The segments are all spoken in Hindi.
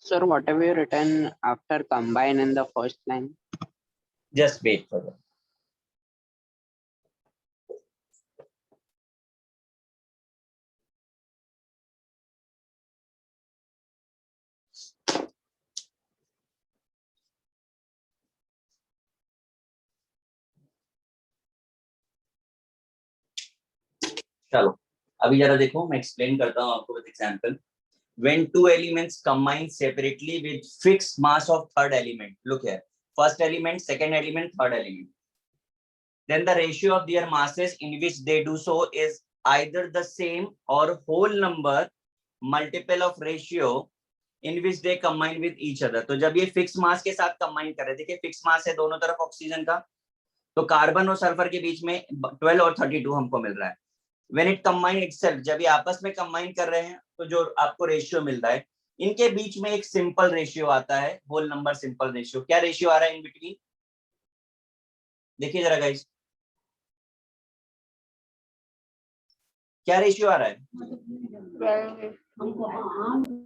Sir, what have you written after combine in the first line? Just wait for that. चलो अभी जरा देखो, मैं एक्सप्लेन करता हूँ आपको with example. When two elements combine separately with fixed mass of third element, look here, first element, second element, third element, then the ratio of their masses in which they do so is either the same or whole number multiple of ratio in which they combine with each other. तो जब ये फिक्स मास के साथ कंबाइन कर रहे हैं, देखिए फिक्स मास है दोनों तरफ ऑक्सीजन का, तो कार्बन और सल्फर के बीच में 12 और 32 हमको मिल रहा है. When it combine itself, जब ये आपस में कंबाइन कर रहे हैं तो जो आपको रेशियो मिल रहा है, इनके बीच में एक सिंपल रेशियो आता है, होल नंबर सिंपल रेशियो. क्या रेशियो आ रहा है इन बिटवीन? देखिए जरा गाइस, क्या रेशियो आ रहा है?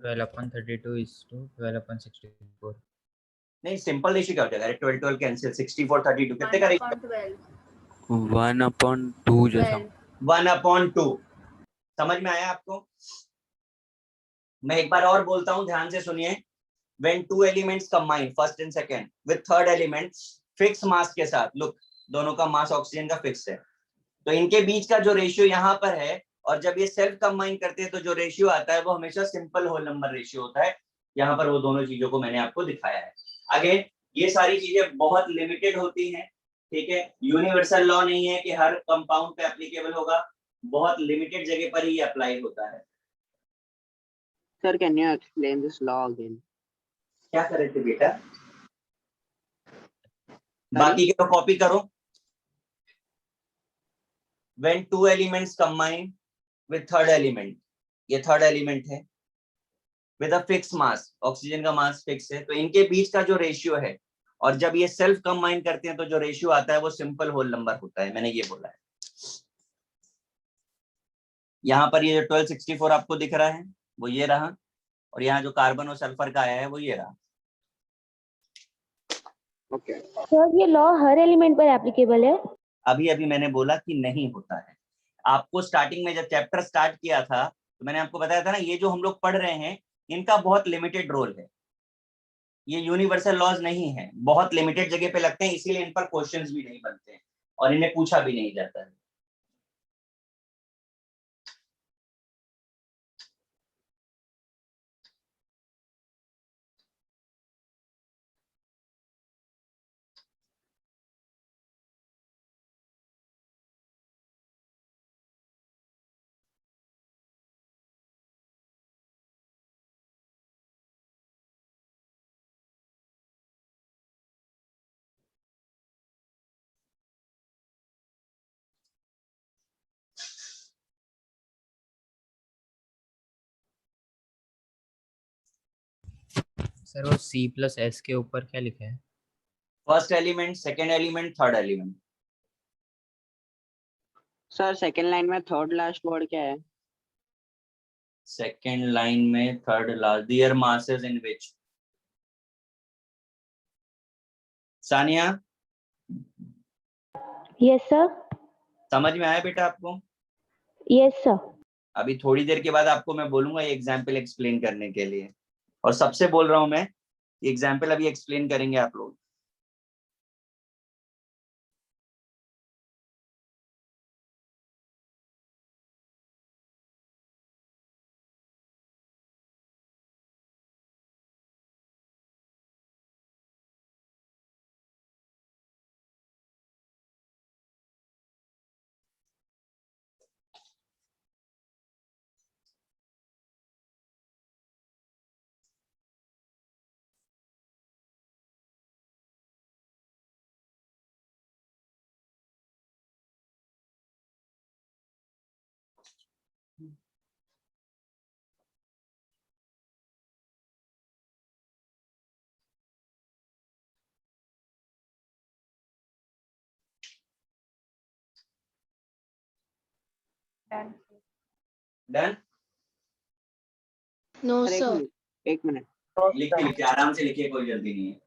12/32 is to 12/64. नहीं, सिंपल रेशियो क्या हो जाएगा? 12 12 कैंसिल, 64 32 कितने का रेशियो? 1/2 जैसा. 1/2. समझ में आया आपको? मैं एक बार और बोलता हूं, ध्यान से सुनिए. When two elements combine, first and second, with third element fixed mass के साथ, look, दोनों का मास ऑक्सीजन का फिक्स है, तो इनके बीच का जो रेशियो यहाँ पर है, और जब ये सेल्फ कंबाइन करते हैं तो जो रेशियो आता है वो हमेशा सिंपल होल नंबर रेशियो होता है. यहाँ पर वो दोनों चीजों को मैंने आपको दिखाया है. अगेन ये सारी चीजें बहुत लिमिटेड होती हैं, ठीक है. यूनिवर्सल लॉ नहीं है कि हर कंपाउंड पे एप्लीकेबल होगा, बहुत लिमिटेड जगह पर ही अप्लाई होता है. Sir, can you explain this law again? क्या कर रहे थे बेटा? बाकी के तो कॉपी करो. When two elements combine with third element, ये थर्ड एलिमेंट है, with a fixed mass, oxygen का मास फिक्स है, तो इनके बीच का जो रेशियो है, और जब ये सेल्फ कंबाइन करते हैं तो जो रेशियो आता है वो सिंपल होल नंबर होता है. मैंने ये बोला है. यहाँ पर ये जो 1264 आपको दिख रहा है वो ये रहा, और यहाँ जो कार्बन और सल्फर का आया है वो ये रहा. Okay. सर ये लॉ हर एलिमेंट पर एप्लीकेबल है? अभी अभी मैंने बोला कि नहीं होता है. आपको स्टार्टिंग में जब चैप्टर स्टार्ट किया था तो मैंने आपको बताया था ना, ये जो हम लोग पढ़ रहे हैं इनका बहुत लिमिटेड रोल है, ये यूनिवर्सल लॉज नहीं है, बहुत लिमिटेड जगह पे लगते हैं, इसीलिए इन पर क्वेश्चंस भी नहीं बनते हैं और इन्हें पूछा भी नहीं जाता है. सर वो C+S के ऊपर क्या लिखा है? First element, second element, third element. Sir, second line में third last word क्या है? सेकेंड लाइन में third last, their masses in which. Sania, yes sir. समझ में आया बेटा आपको? Yes sir. अभी थोड़ी देर के बाद आपको मैं बोलूंगा ये एग्जाम्पल एक्सप्लेन करने के लिए, और सबसे बोल रहा हूं मैं, एग्जाम्पल अभी एक्सप्लेन करेंगे आप लोग. डन? No Sir, sir. एक मिनट. लिखिए लिखिए, आराम से लिखिए, कोई जल्दी नहीं है।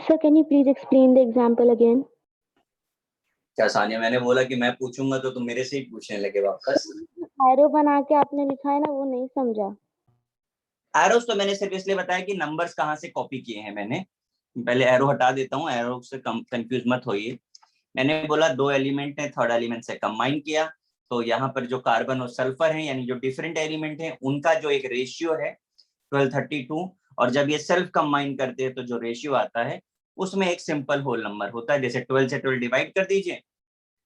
Sir, can you please explain the example again? क्या सानिया, मैंने बोला कि मैं पूछूंगा तो तुम मेरे से ही पूछने लगे वापस। एरो बना के आपने लिखा है ना, वो नहीं समझा। एरोस तो मैंने सिर्फ इसलिए बताया कि नंबर्स कहाँ से कॉपी किए हैं मैंने। पहले एरो हटा देता हूँ, एरो से कंफ्यूज मत होइए। मैंने बोला दो एलिमेंट है, थर्ड एलिमेंट से कंबाइन किया, तो यहाँ पर जो कार्बन और सल्फर है यानी जो डिफरेंट एलिमेंट है उनका जो एक रेशियो है 1232, और जब ये सेल्फ कंबाइन करते हैं तो जो रेशियो आता है उसमें एक सिंपल होल नंबर होता है। जैसे 12 से 12 डिवाइड कर दीजिए,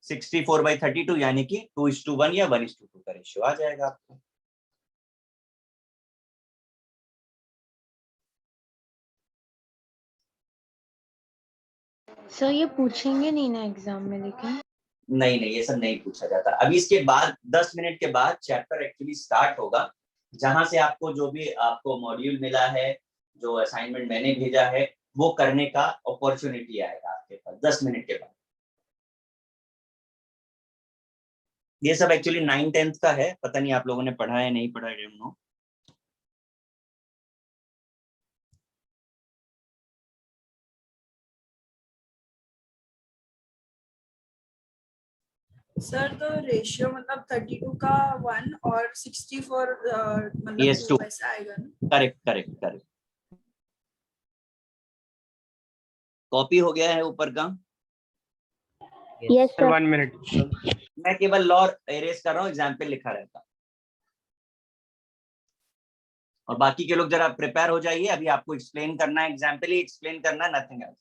64/32 यानी कि 2:1 या 1:2 का रेशियो आ जाएगा आपको। सर ये पूछेंगे नहीं ना एग्जाम में, लेकिन नहीं नहीं, ये सब नहीं पूछा जाता। अभी इसके बाद 10 मिनट के बाद चैप्टर एक्चुअली स्टार्ट होगा, जहां से आपको जो भी आपको मॉड्यूल मिला है, जो असाइनमेंट मैंने भेजा है, वो करने का अपॉर्चुनिटी आएगा आपके पास 10 मिनट के बाद। ये सब एक्चुअली 9-10 का है, पता नहीं आप लोगों ने पढ़ा है नहीं पढ़ा, आई डोंट नो। सर तो रेशियो मतलब 32 का 1 और 64 मतलब Yes, 2 two. ऐसा आएगा ना? Correct correct correct. कॉपी हो गया है ऊपर का? Yes, sir. 1 minute. मैं केवल लॉ एरेज कर रहा हूँ, एग्जाम्पल लिखा रहता। और बाकी के लोग जरा प्रिपेयर हो जाइए, अभी आपको एक्सप्लेन करना है, एग्जाम्पल ही एक्सप्लेन करना है, नथिंग एल्स।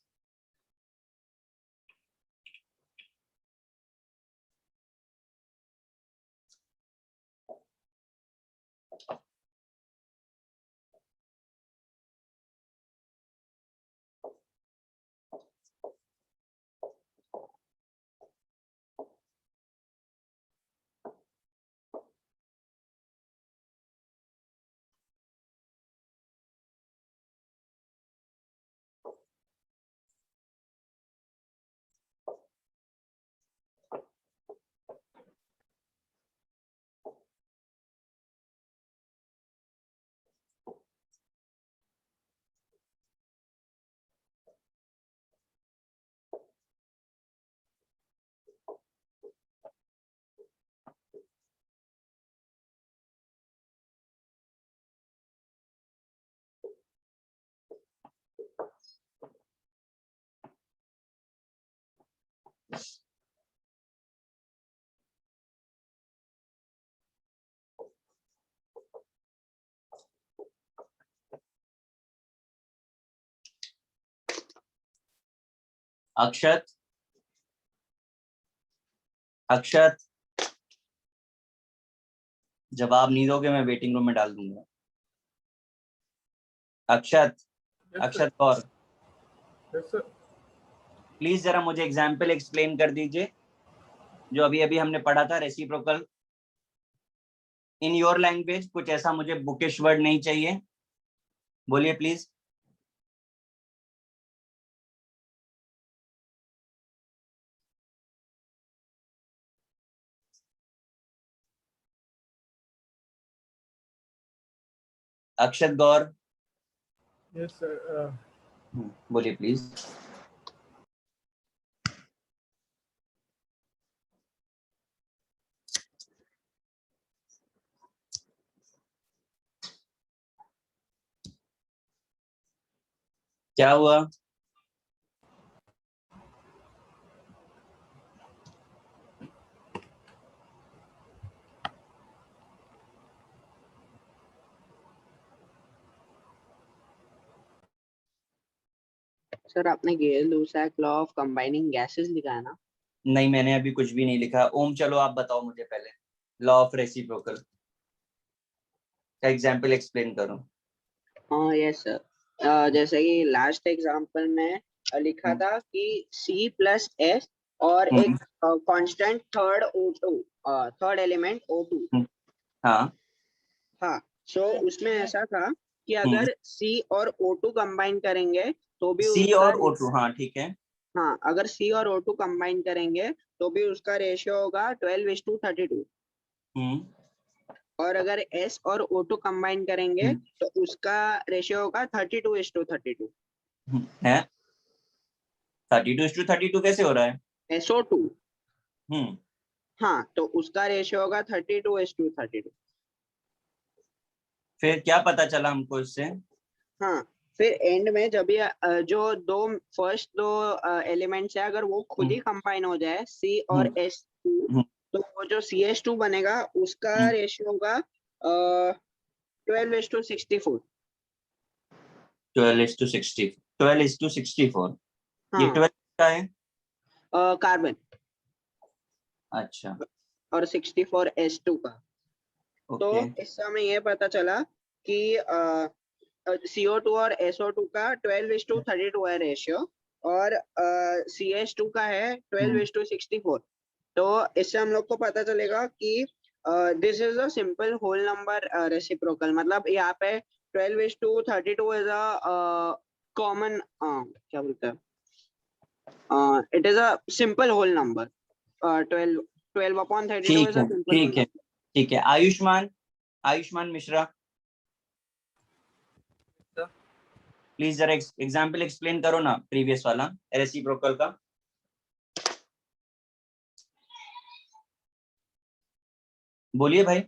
अक्षत, अक्षत, जवाब नहीं दोगे मैं वेटिंग रूम में डाल दूंगा। अक्षत, अक्षत कौर, प्लीज जरा मुझे एग्जाम्पल एक्सप्लेन कर दीजिए जो अभी अभी हमने पढ़ा था, रेसिप्रोकल इन योर लैंग्वेज। कुछ ऐसा मुझे बुकिश वर्ड नहीं चाहिए, बोलिए please. Akshat Gaur, Yes, sir. बोलिए प्लीज। क्या हुआ? सर आपने गेल-लुसाक लॉ ऑफ कंबाइनिंग गैसेस लिखा है ना? नहीं, मैंने अभी कुछ भी नहीं लिखा। ओम चलो आप बताओ मुझे पहले, लॉ ऑफ रेसिप्रोकल का एग्जाम्पल एक्सप्लेन करो। हाँ यस सर। जैसे कि लास्ट एग्जांपल में लिखा था कि C प्लस S और एक constant third O2 third element O2। हाँ हाँ, सो उसमें ऐसा था कि अगर C और O2 कंबाइन करेंगे तो भी C उसका और O2, हाँ ठीक है। हाँ, अगर C और O2 कंबाइन करेंगे तो भी उसका रेशियो होगा 12:32। और अगर S और O2 कंबाइन करेंगे तो उसका रेशियो होगा 32:32। है 32:32 कैसे हो रहा है? SO2 हम्म हाँ, तो उसका रेशियो होगा 32:32। फिर क्या पता चला हमको इससे? हाँ, फिर एंड में जब ये जो फर्स्ट दो एलिमेंट्स है अगर वो खुद ही कंबाइन हो जाए C और S2 तो वो जो CH2 बनेगा उसका रेशियो होगा 12:64। 12:64। ये हाँ 12 का है? कार्बन अच्छा और 64 S2 का। तो ओके। इससे हमें ये पता चला कि CO2 और SO2 का 12:32 है रेशियो और CH2 का है 12:64। तो इससे हम लोग को पता चलेगा कि this is a simple whole number reciprocal, मतलब यहाँ पे 12:32 इज अ कॉमन क्या बोलते हैं, it is a simple whole number. 12/32 ठीक इज अ है सिंपल होल ठीक है नंबर। ठीक है। आयुष्मान मिश्रा, प्लीज जरा एग्जाम्पल एक्सप्लेन करो ना प्रीवियस वाला रेसिप्रोकल का। बोलिए भाई।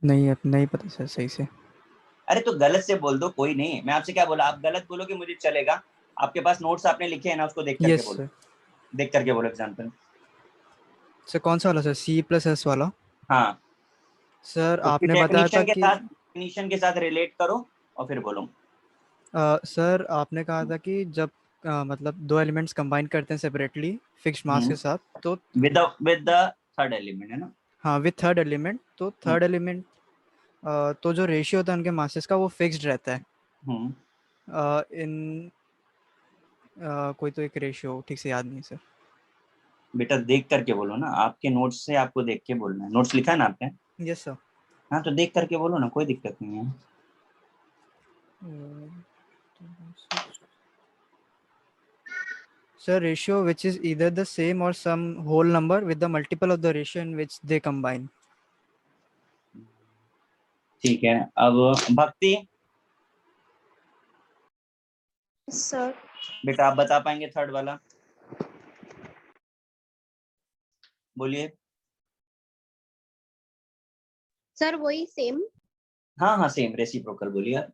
नहीं पता सर सही से। अरे तो गलत से बोल दो, कोई नहीं, मैं आपसे क्या बोला, आप गलत बोलोगे मुझे चलेगा। आपके पास नोट्स आपने लिखे हैं ना, उसको देख करके यस बोलो। सर। देख करके बोलो एग्जाम्पल। सर कौन सा वाला सर, C++ वाला? हाँ, सर उसकी आपने बताया था कि डेफिनेशन के साथ रिलेट करो और फिर बोलो। सर आपने कहा था कि जब मतलब दो एलिमेंट्स कंबाइन करते हैं सेपरेटली फिक्स्ड मास के साथ तो विद द थर्ड एलिमेंट है ना। हाँ विद थर्ड एलिमेंट, तो थर्ड एलिमेंट तो जो रेशियो होता है उनके मासेस का वो फिक्स्ड रहता है। इन कोई तो एक रेशियो ठीक से याद नहीं सर। बेटा देख करके बोलो ना, आपके नोट्स से आपको देख के बोलना है। नोट्स लिखा है ना आपने? Yes sir. हाँ तो देख करके बोलो ना, कोई दिक्कत नहीं है। Sir, ratio which is either the same or some whole number with the multiple of the ratio in which they combine. ठीक है, अब भक्ति सर बेटा आप बता पाएंगे थर्ड वाला? बोलिए। सर वही सेम। हाँ हाँ सेम रेसिप्रोकल बोलिए आप।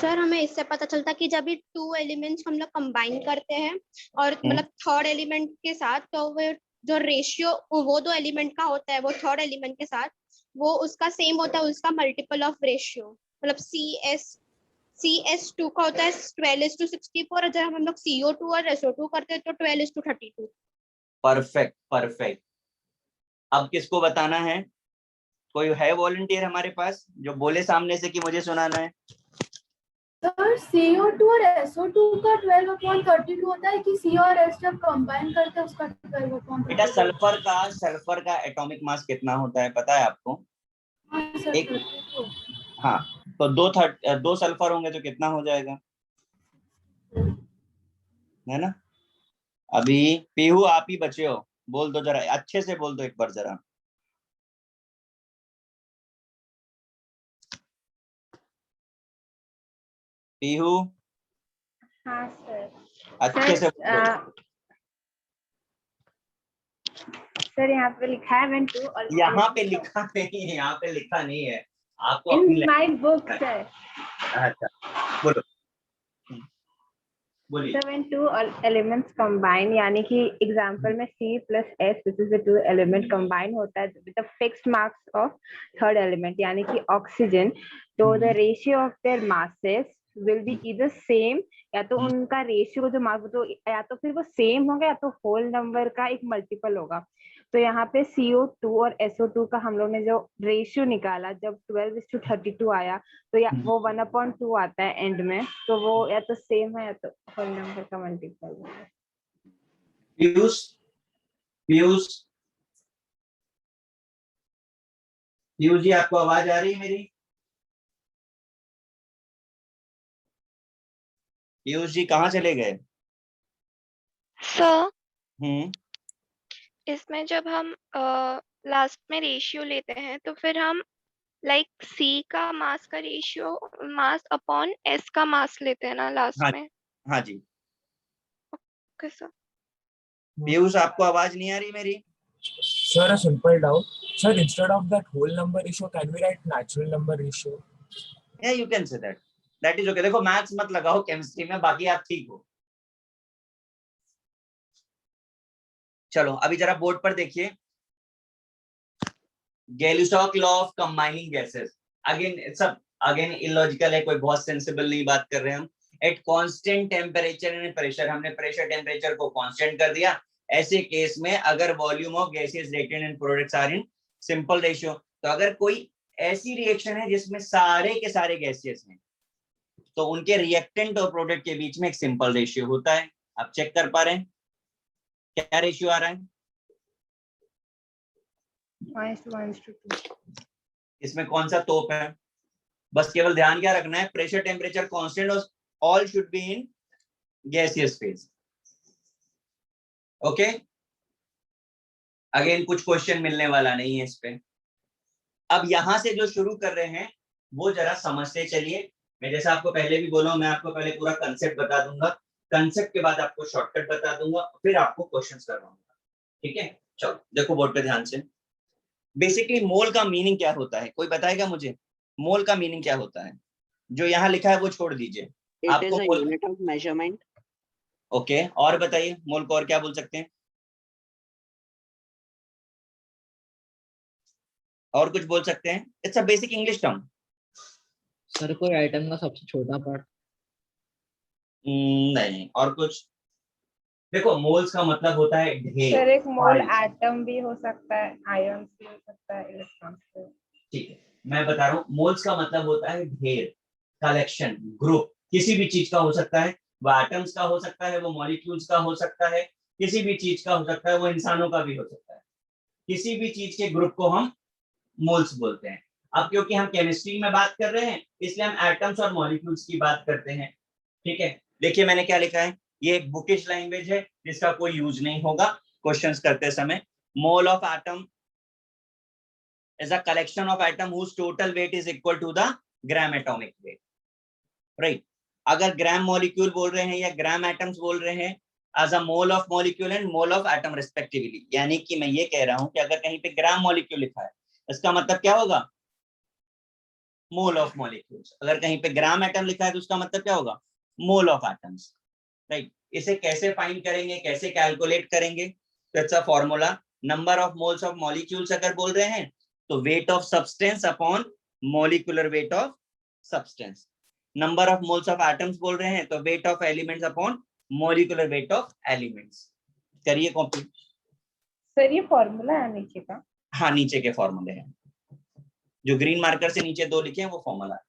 सर हमें इससे पता चलता कि जब भी टू एलिमेंट्स हम लोग कंबाइन करते हैं और मतलब थर्ड एलिमेंट के साथ, तो वो जो रेशियो वो दो एलिमेंट का होता है वो थर्ड एलिमेंट के साथ वो उसका सेम होता है, उसका मल्टीपल ऑफ रेशियो। मतलब CS2 का होता है 12:64 और जब हम लोग CO2 और SO2 करते हैं तो 12:32। Perfect perfect. अब किसको बताना है? कोई है वॉलंटियर हमारे पास जो बोले सामने से कि मुझे सुनाना है? सर CO2 और SO2 का 12/32 होता है कि C और S जब कंबाइन करते हैं उसका 12/32। बेटा सल्फर का एटॉमिक मास कितना होता है पता है आपको? एक हाँ, तो दो सल्फर होंगे तो कितना हो जाएगा, है ना? अभी पीहू आप ही बचे हो, बोल दो जरा अच्छे से, बोल दो एक बार जरा। पीहू हाँ सर। अच्छे से सर यहाँ पे लिखा है when two or यहाँ पे लिखा नहीं है, यहाँ पे लिखा नहीं है, आपको in अपनी my book sir। अच्छा बोलो बोलिए। So when two elements combine, यानी कि example में C plus S which is the two element combine होता है with the fixed mass of third element यानी कि oxygen, तो the ratio of their masses will be either same, या तो उनका रेशियो जो मास तो या तो फिर वो सेम होगा या तो होल नंबर का एक मल्टीपल होगा। तो यहाँ पे CO2 और SO2 का हम लोग ने जो रेशियो निकाला, जब 12:32 आया, तो या वो 1/2 आता है एंड में, तो वो या तो सेम है या तो होल नंबर का मल्टीपल है। पीयूष, पीयूष, पीयूष जी आपको आवाज आ रही है मेरी? पीयूष जी कहाँ चले गए? सर इसमें जब हम लास्ट में रेशियो लेते हैं तो फिर हम लाइक C का मास का रेशियो मास अपॉन S का मास लेते हैं ना लास्ट हाँ में। हाँ जी। Okay sir. पीयूष आपको आवाज नहीं आ रही मेरी? Sir, a simple doubt. Sir, instead of that whole number ratio, can we write natural number ratio? Yeah, you can say that. That is okay. देखो मैथ्स मत लगाओ केमिस्ट्री में, बाकी आप ठीक हो। चलो अभी जरा बोर्ड पर देखिए, Gay-Lussac law of combining gases. Again illogical है, कोई बहुत सेंसिबल नहीं बात कर रहे हैं हम। At constant temperature and pressure, हमने प्रेशर टेम्परेचर को कांस्टेंट कर दिया। ऐसे केस में अगर volume of gases reactant and products are in simple ratio, तो अगर कोई ऐसी रिएक्शन है जिसमें सारे के सारे गैसेस हैं, तो उनके रिएक्टेंट और प्रोडक्ट के बीच में एक सिंपल रेशियो होता है। आप चेक कर पा रहे हैं क्या रेशियो आ रहा है? 1:2। इसमें कौन सा तोप है? बस केवल ध्यान क्या रखना है, प्रेशर टेम्परेचर कांस्टेंट और all should be in gaseous phase. Okay, again कुछ क्वेश्चन मिलने वाला नहीं है इस पे। अब यहां से जो शुरू कर रहे हैं वो जरा समझते चलिए। मैं जैसा आपको पहले भी बोला, मैं आपको पहले पूरा कंसेप्ट बता दूंगा, कंसेप्ट के बाद आपको शॉर्टकट बता दूंगा, फिर आपको क्वेश्चंस करवाऊंगा। ठीक है, चलो देखो बोर्ड पे ध्यान से। बेसिकली मोल का मीनिंग क्या होता है, कोई बताएगा मुझे? मोल का मीनिंग क्या होता है? जो यहाँ लिखा है वो छोड़ दीजिए। It is a unit of measurement. Okay, और बताइए मोल को और क्या बोल सकते हैं? और कुछ बोल सकते हैं? It's a basic English term. Sir कोई आइटम का सबसे छोटा पार्ट। नहीं, और कुछ? देखो मोल्स का मतलब होता है ढेर। सर एक मोल एटम भी हो सकता है, आयन भी हो सकता है, इलेक्ट्रॉन्स भी। ठीक है, मैं बता रहा हूँ, मोल्स का मतलब होता है ढेर, कलेक्शन, ग्रुप। किसी भी चीज का हो सकता है, वो एटम्स का हो सकता है, वो मॉलिक्यूल्स का हो सकता है, किसी भी चीज का हो सकता है, वो इंसानों का भी हो सकता है। किसी भी चीज के ग्रुप को हम मोल्स बोलते हैं। अब क्योंकि हम केमिस्ट्री में बात कर रहे हैं, इसलिए हम एटम्स और मॉलिक्यूल्स की बात करते हैं। ठीक है, देखिए मैंने क्या लिखा है, ये एक बुकिश लैंग्वेज है जिसका कोई यूज नहीं होगा क्वेश्चंस करते समय। Mole of atom is a collection of atom whose total weight is equal to the gram atomic weight, right? अगर ग्राम मॉलिक्यूल बोल रहे हैं या ग्राम एटम्स बोल रहे हैं, as a mole of molecule and mole of atom respectively, यानी कि मैं ये कह रहा हूं कि अगर कहीं पे ग्राम मॉलिक्यूल लिखा है, इसका मतलब क्या होगा? Mole of molecules. अगर कहीं पे ग्राम एटम लिखा है तो उसका मतलब क्या होगा? Mole of atoms, right? इसे कैसे फाइंड करेंगे, कैसे कैलकुलेट करेंगे? तो it's a formula, number of moles of molecules अगर बोल रहे हैं तो weight of substance upon molecular weight of substance. Number of moles of atoms बोल रहे हैं तो weight of elements upon molecular weight of elements. करिए कॉपी। सर ये फॉर्मूला है नीचे का? हाँ, नीचे के फॉर्मूले हैं, जो ग्रीन मार्कर से नीचे दो लिखे हैं वो फॉर्मूला है।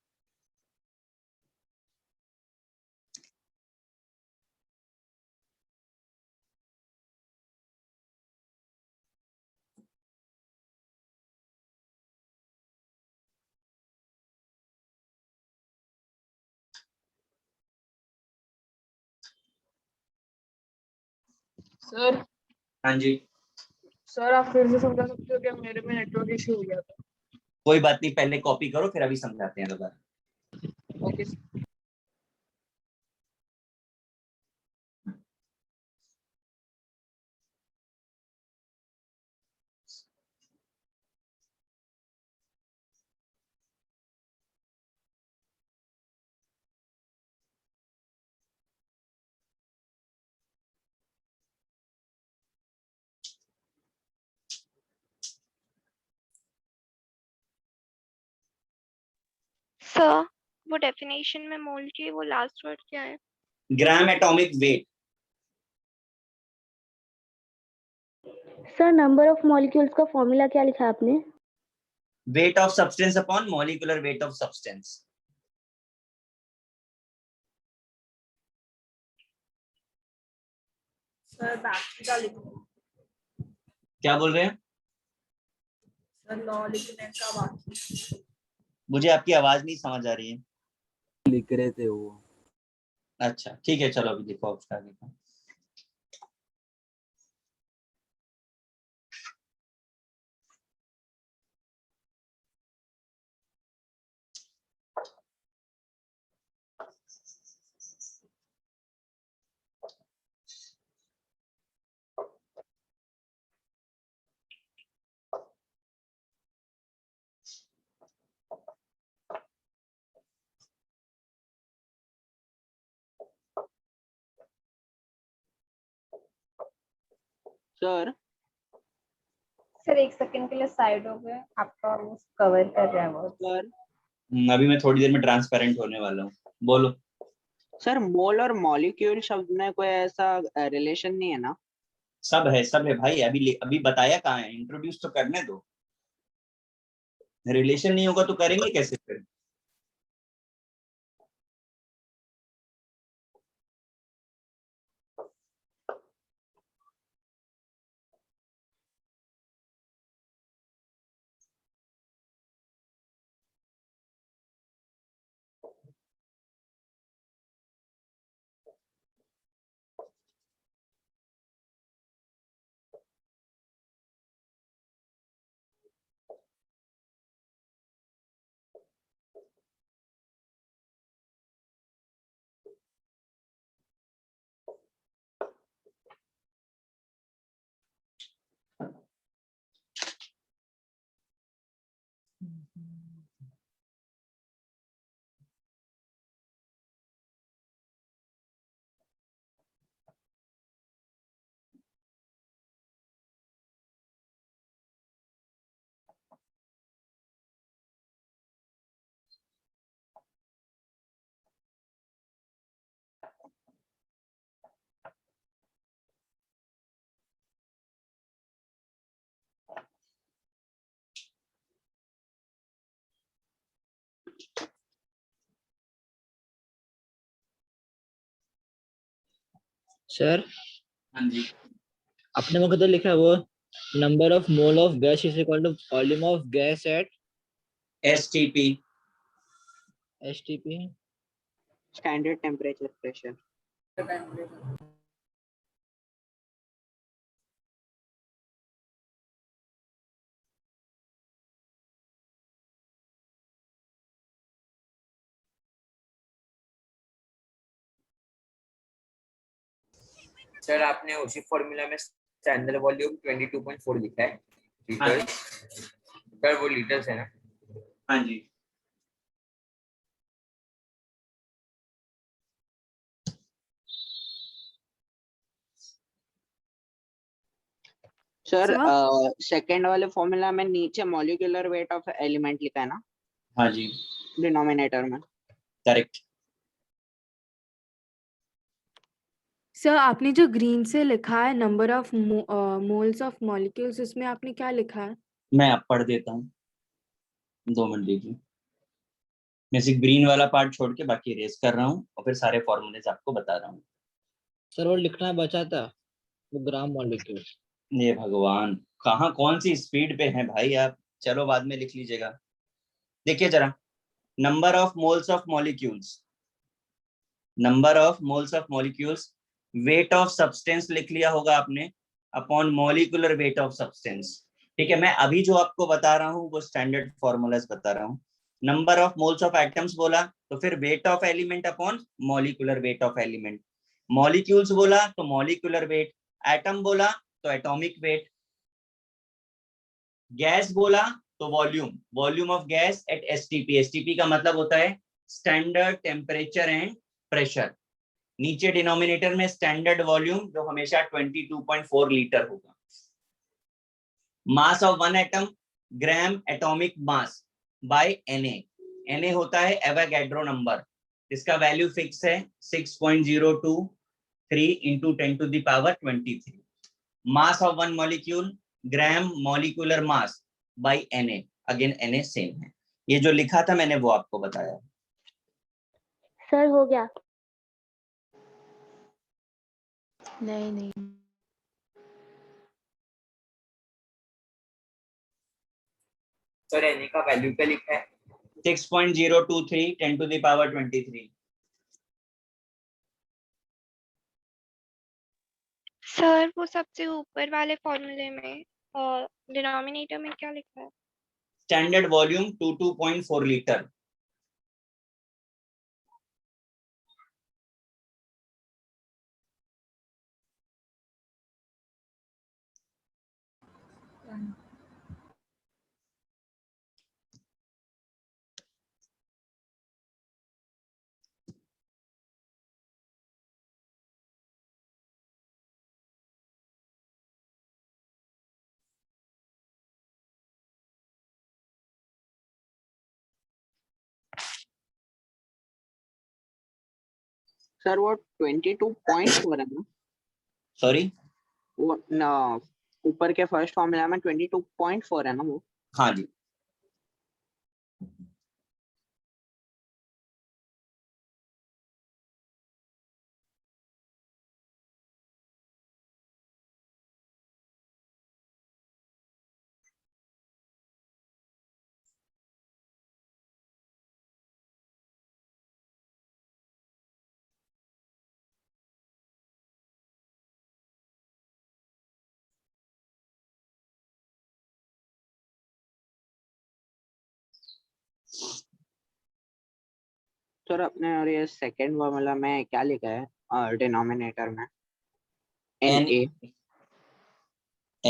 सर हाँ जी, सर आप फिर से समझा सकते हो क्या? मेरे में नेटवर्क इशू हो गया था। कोई बात नहीं, पहले कॉपी करो फिर अभी समझाते हैं दोबारा। ओके सर वो डेफिनेशन में मोल की वो लास्ट वर्ड क्या है? Gram atomic weight. Sir number of molecules का फॉर्मूला क्या लिखा है आपने? Weight of substance upon molecular weight of substance. Sir बाकी का लिखो। क्या बोल रहे हैं? सर लॉ लिखने का बाकी। मुझे आपकी आवाज नहीं समझ आ रही है। लिख रहे थे वो। अच्छा ठीक है, चलो अभी देखो उसका देखो। सर सर एक सेकंड के लिए साइड हो गए, आपका कवर कर रहा है वो। सर अभी मैं थोड़ी देर में ट्रांसपेरेंट होने वाला हूँ, बोलो। सर मोल और मॉलिक्यूल शब्द में कोई ऐसा रिलेशन नहीं है ना? सब है भाई। अभी बताया कहाँ है, इंट्रोड्यूस तो करने दो। रिलेशन नहीं होगा तो करेंगे कैसे फिर? सर हाँ जी। अपने में तो लिखा है वो number of mole of gas is equal to volume of gas at STP। STP standard temperature pressure. Sir आपने उसी फॉर्मूला में स्टैंडर्ड वॉल्यूम 22.4 लिखा है लीटर। सर वो लीटर्स है ना? हाँ जी। सर सेकंड वाले फॉर्मूला में नीचे मॉलिक्यूलर वेट ऑफ एलिमेंट लिखा है ना हाँ जी, डिनोमिनेटर में? करेक्ट। सर आपने जो ग्रीन से लिखा है number of moles of molecules, उसमें आपने क्या लिखा है? मैं अब पढ़ देता हूँ, 2 मिनट दीजिए। मैं सिर्फ ग्रीन वाला पार्ट छोड़ के बाकी रेस कर रहा हूँ और फिर सारे फॉर्मूलेज आपको बता रहा हूँ। सर वो लिखना बचा था वो ग्राम मॉलिक्यूल। ये भगवान, कहाँ कौन सी स्पीड पे हैं भाई आप। चलो बाद में लिख लीजिएगा। देखिए जरा, number of moles of molecules, number of moles of molecules, weight of substance लिख लिया होगा आपने upon molecular weight of substance. ठीक है, मैं अभी जो आपको बता रहा हूँ वो स्टैंडर्ड फॉर्मूलाज बता रहा हूँ। Number of moles of atoms बोला तो फिर weight of element upon molecular weight of element. Molecules बोला तो मॉलिक्यूलर वेट, एटम बोला तो एटॉमिक वेट, गैस बोला तो volume, volume of gas eight STP. STP का मतलब होता है स्टैंडर्ड टेम्परेचर एंड प्रेशर। नीचे डिनोमिनेटर में स्टैंडर्ड वॉल्यूम जो हमेशा 22.4 लीटर होगा। Mass of one atom, gram atomic mass by Na। Na होता है एवोगैड्रो नंबर, इसका वैल्यू फिक्स है 6.023 × 10⁻23। Mass of one molecule gram molecular mass by Na। Again Na same है, ये जो लिखा था मैंने वो आपको बताया। सर हो गया। नहीं सर Na का वैल्यू क्या लिखा है? 6.023 10 to the power 23। सर वो सबसे ऊपर वाले फॉर्मूले में और डिनोमिनेटर में क्या लिखा है? Standard volume 22.4 litre. सर वो 22.4 है ना? सॉरी, वो ना ऊपर के फर्स्ट फॉर्मूला में 22.4 है ना वो? हाँ जी। सर अपने और ये सेकंड फॉर्मूला में क्या लिखा है डिनोमिनेटर में? Na।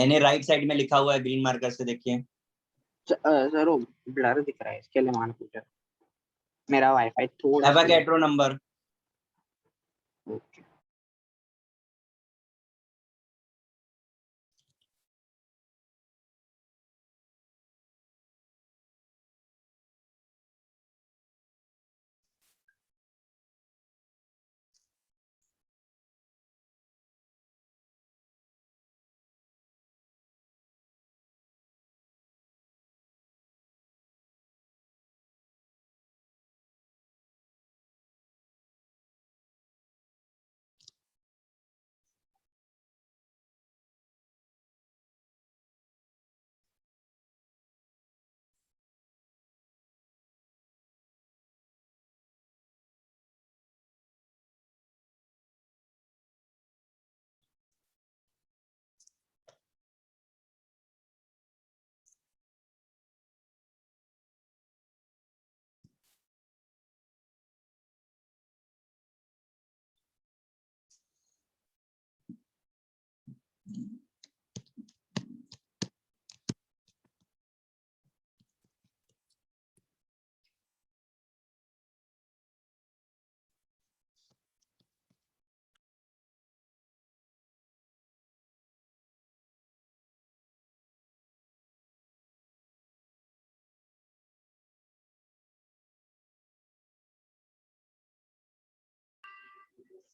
Na राइट साइड में लिखा हुआ है ग्रीन मार्कर से, देखिए। सर वो ब्लर दिख रहा है, इसके लिए मान पूछा। मेरा वाईफाई थोड़ा एवोगैड्रो नंबर। ओके।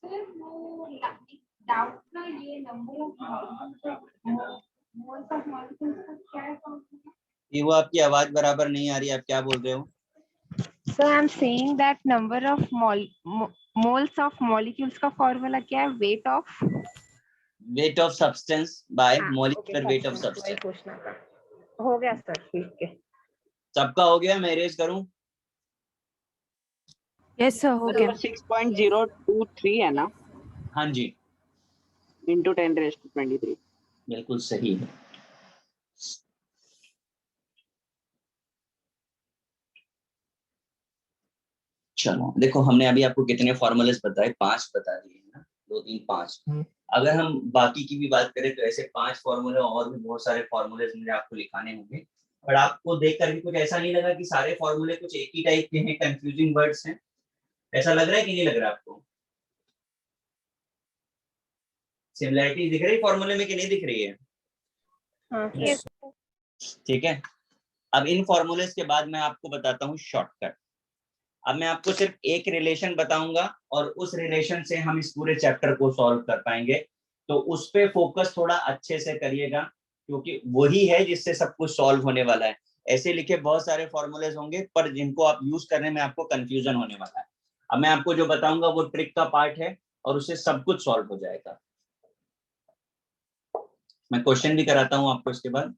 सर वो डाउट ना, ये number of moles of molecules का क्या है? ये वो आपकी आवाज बराबर नहीं आ रही, आप क्या बोल रहे हो? So I'm saying that number of moles of molecules का फॉर्मूला क्या है? वेट ऑफ सब्सटेंस बाय हाँ, मॉलिक्यूलर वेट ऑफ वही सब्सटेंस। पूछना था। हो गया सर, ठीक है। सबका हो गया, मैं इरेज करूं? यस सर हो गया। 6.023 है ना? हाँ जी, into 10⁻23। बिल्कुल सही है। चलो देखो, हमने अभी आपको कितने फॉर्मूलेस बताए? 5 बता दिए ना, 2 3 5। अगर हम बाकी की भी बात करें तो ऐसे 5 फॉर्मूले और भी बहुत सारे फॉर्मूलेस मुझे आपको लिखाने होंगे। पर आपको देखकर भी कुछ ऐसा नहीं लगा कि सारे फॉर्मूले कुछ एक ही टाइप के हैं, कंफ्यूजिंग वर्ड्स हैं? ऐसा लग रहा है कि नहीं लग रहा आपको? सिमिलरिटी दिख रही है फॉर्मूले में कि नहीं दिख रही है? यस। ठीक है, अब इन फॉर्मूलेस के बाद मैं आपको बताता हूँ शॉर्टकट। अब मैं आपको सिर्फ एक रिलेशन बताऊंगा और उस रिलेशन से हम इस पूरे चैप्टर को सॉल्व कर पाएंगे, तो उस पे फोकस थोड़ा अच्छे से करिएगा, क्योंकि वही है जिससे सब कुछ सॉल्व होने वाला है। ऐसे लिखे बहुत सारे फॉर्मूलेज होंगे पर जिनको आप यूज करने में आपको कंफ्यूजन होने वाला है। अब मैं आपको जो बताऊंगा वो ट्रिक का पार्ट है और उससे सब कुछ सॉल्व हो जाएगा। मैं क्वेश्चन भी कराता हूं आपको इसके बाद।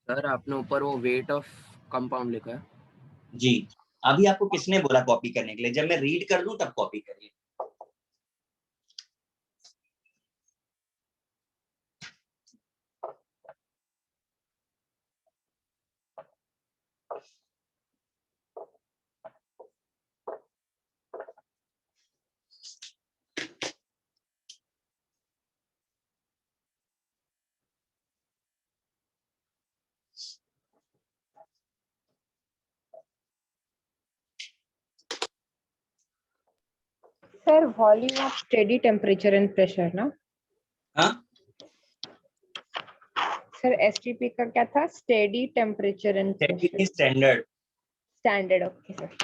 सर आपने ऊपर वो वेट ऑफ कंपाउंड लिखा है। जी, अभी आपको किसने बोला कॉपी करने के लिए? जब मैं रीड कर दूं तब कॉपी करिए। Sir volume of steady temperature and pressure ना? हाँ सर एसटीपी का क्या था? Steady temperature and pressure standard. Standard, okay sir.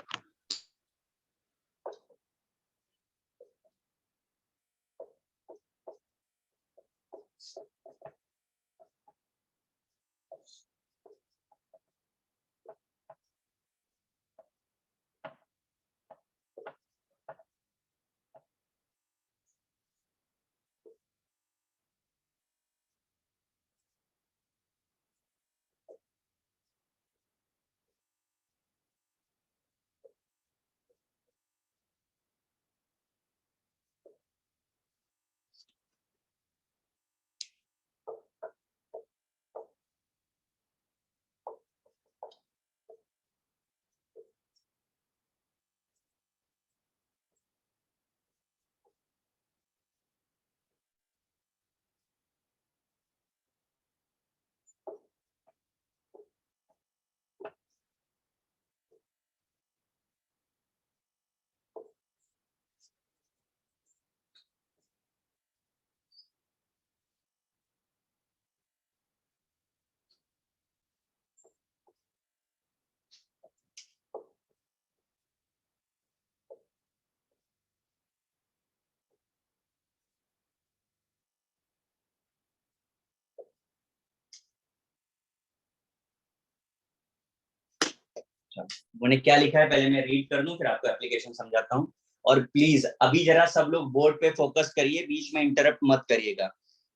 उन्होंने क्या लिखा है पहले मैं रीड कर लूं फिर आपको एप्लीकेशन समझाता हूं। और प्लीज अभी जरा सब लोग बोर्ड पे फोकस करिए, बीच में इंटरप्ट मत करिएगा।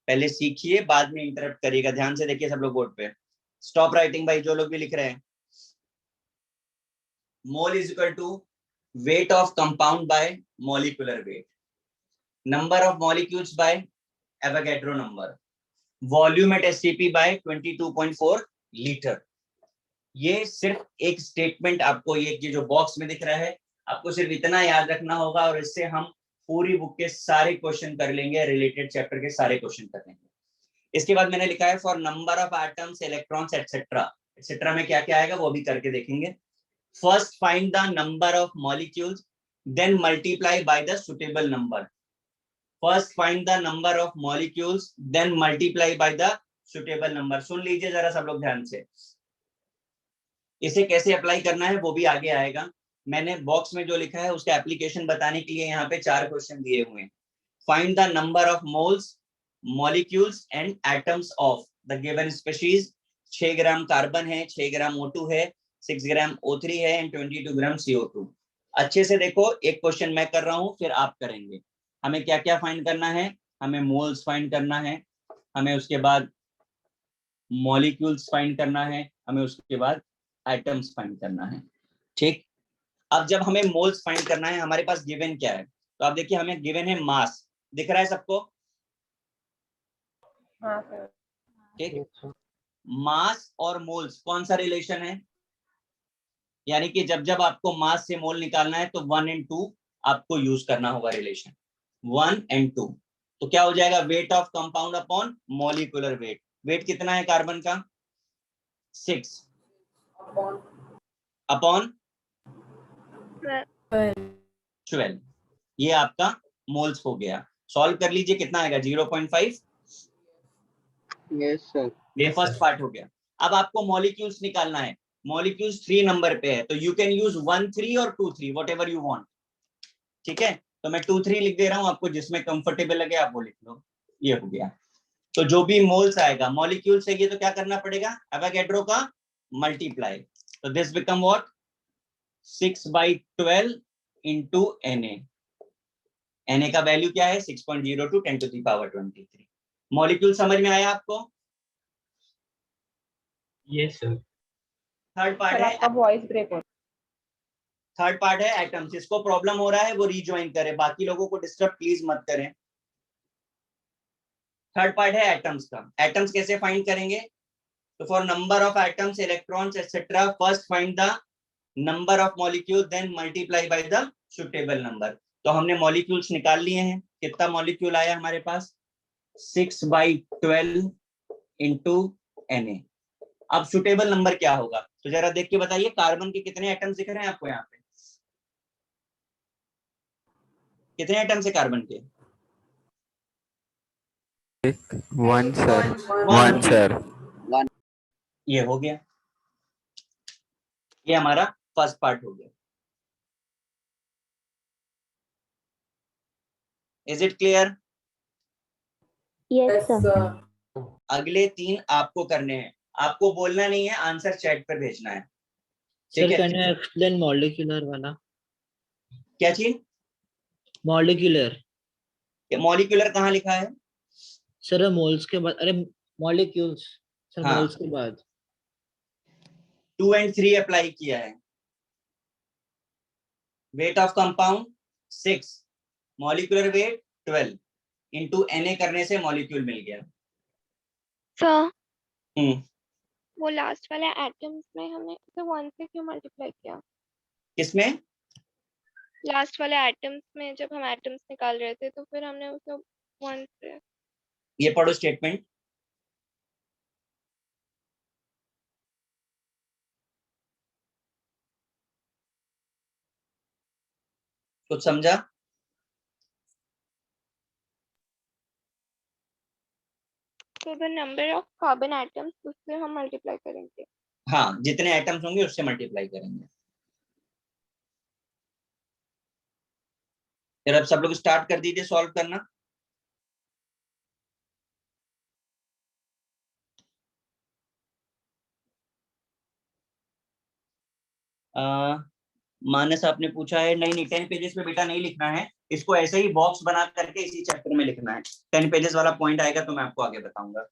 पहले सीखिए बाद में इंटरप्ट करिएगा। ध्यान से देखिए सब लोग बोर्ड पे। स्टॉप राइटिंग भाई, जो लोग भी लिख रहे हैं। Mole is equal to weight of compound by molecular weight, number of molecules by Avogadro number, volume at STP by 22.4 litre. ये सिर्फ एक स्टेटमेंट आपको ये जो बॉक्स में दिख रहा है आपको सिर्फ इतना याद रखना होगा और इससे हम पूरी बुक के सारे क्वेश्चन कर लेंगे, रिलेटेड चैप्टर के सारे क्वेश्चन कर लेंगे। इसके बाद मैंने लिखा है for number of atoms, electrons etcetera. Etcetera में क्या क्या आएगा वो भी करके देखेंगे। First find the number of molecules then multiply by the suitable number. First find the number of molecules then multiply by the suitable number. सुन लीजिए जरा सब लोग ध्यान से। इसे कैसे अप्लाई करना है वो भी आगे आएगा। मैंने बॉक्स में जो लिखा है उसका एप्लीकेशन बताने के लिए यहाँ पे 4 क्वेश्चन दिए हुए हैं। Find the number of moles, molecules and atoms of the given species. 6 gram carbon है, 6 ग्राम O2 है, 6 ग्राम O3 है एंड 22 ग्राम CO2। अच्छे से देखो, एक क्वेश्चन मैं कर रहा हूँ फिर आप करेंगे। हमें क्या क्या फाइंड करना है? हमें मोल्स फाइंड करना है, हमें उसके बाद मॉलिक्यूल्स फाइंड करना है, हमें उसके बाद एटम्स फाइंड करना है। ठीक, अब जब हमें मोल्स फाइंड करना है हमारे पास गिवन क्या है? तो आप देखिए हमें गिवन है मास। दिख रहा है सबको? हाँ सर। ठीक, मास और मोल्स कौन सा रिलेशन है? यानी कि जब जब आपको मास से मोल निकालना है तो 1 और 2 आपको यूज करना होगा रिलेशन, 1 और 2। तो क्या हो जाएगा? Weight of compound upon molecular weight. Weight कितना है कार्बन का? 6 अपॉन 12। ये आपका मोल्स हो गया। सॉल्व कर लीजिए, कितना आएगा? 0.5। Yes sir. ये फर्स्ट पार्ट हो गया। अब आपको मॉलिक्यूल्स निकालना है। मॉलिक्यूल्स 3 नंबर पे है, तो यू कैन यूज 1 3 और 2 3 वट एवर यू वांट। ठीक है, तो मैं 2 3 लिख दे रहा हूं, आपको जिसमें कंफर्टेबल लगे आप वो लिख लो। ये हो गया। तो जो भी मोल्स आएगा मॉलिक्यूल से, ये तो क्या करना पड़ेगा, एवोगैड्रो का मल्टीप्लाई। तो this become what, 6/12 into Na। Na का वैल्यू क्या है, 6.02 10⁻23। मॉलिक्यूल समझ में आया आपको? Yes sir. Third part sir है, आपका वॉइस ब्रेक हो थर्ड पार्ट है एटम्स। इसको प्रॉब्लम हो रहा है वो रीज्वाइन करे, बाकी लोगों को डिस्टर्ब प्लीज मत करें। थर्ड पार्ट है एटम्स का। एटम्स कैसे फाइंड करेंगे, तो for number of atoms, electrons etcetera, first find the number of molecule then multiply by the suitable number. तो हमने मॉलिक्यूल्स निकाल लिए हैं, कितना मॉलिक्यूल आया हमारे पास, 6/12 इंटू Na। अब सुटेबल नंबर क्या होगा, तो जरा देख के बताइए, कार्बन के कितने एटम्स दिख रहे हैं आपको यहाँ पे, कितने एटम्स है कार्बन के? 1 सर। One 1 sir. ये हो गया, ये हमारा फर्स्ट पार्ट हो गया। Is it clear? Yes, sir. अगले 3 आपको करने हैं, आपको बोलना नहीं है, आंसर चैट पर भेजना है। सर ठीक है, कैन यू एक्सप्लेन मॉलिक्यूलर वाला? क्या चीज? मॉलिक्यूलर मॉलिक्यूलर कहाँ लिखा है? सर मोल्स के बाद, अरे मॉलिक्यूल्स सर, हाँ, मोल्स के बाद 2 and 3 अप्लाई किया है। Weight of compound 6, molecular weight 12 into Na करने से मॉलिक्यूल मिल गया। सर वो लास्ट वाले एटम्स में हमने तो 1 से क्यों मल्टीप्लाई किया? किसमें? लास्ट वाले एटम्स में जब हम एटम्स निकाल रहे थे तो फिर हमने उसे 1 से। ये पढ़ो स्टेटमेंट। कुछ समझा? तो the number of carbon atoms उससे हम मल्टीप्लाई करेंगे। हाँ, जितने एटम्स होंगे उससे मल्टीप्लाई करेंगे। फिर अब सब लोग स्टार्ट कर दीजिए सॉल्व करना। मानस आपने पूछा है, नहीं नहीं 10 पेजेस पे बेटा नहीं लिखना है, इसको ऐसे ही बॉक्स बना करके इसी चैप्टर में लिखना है। 10 पेजेस वाला पॉइंट आएगा तो मैं आपको आगे बताऊंगा।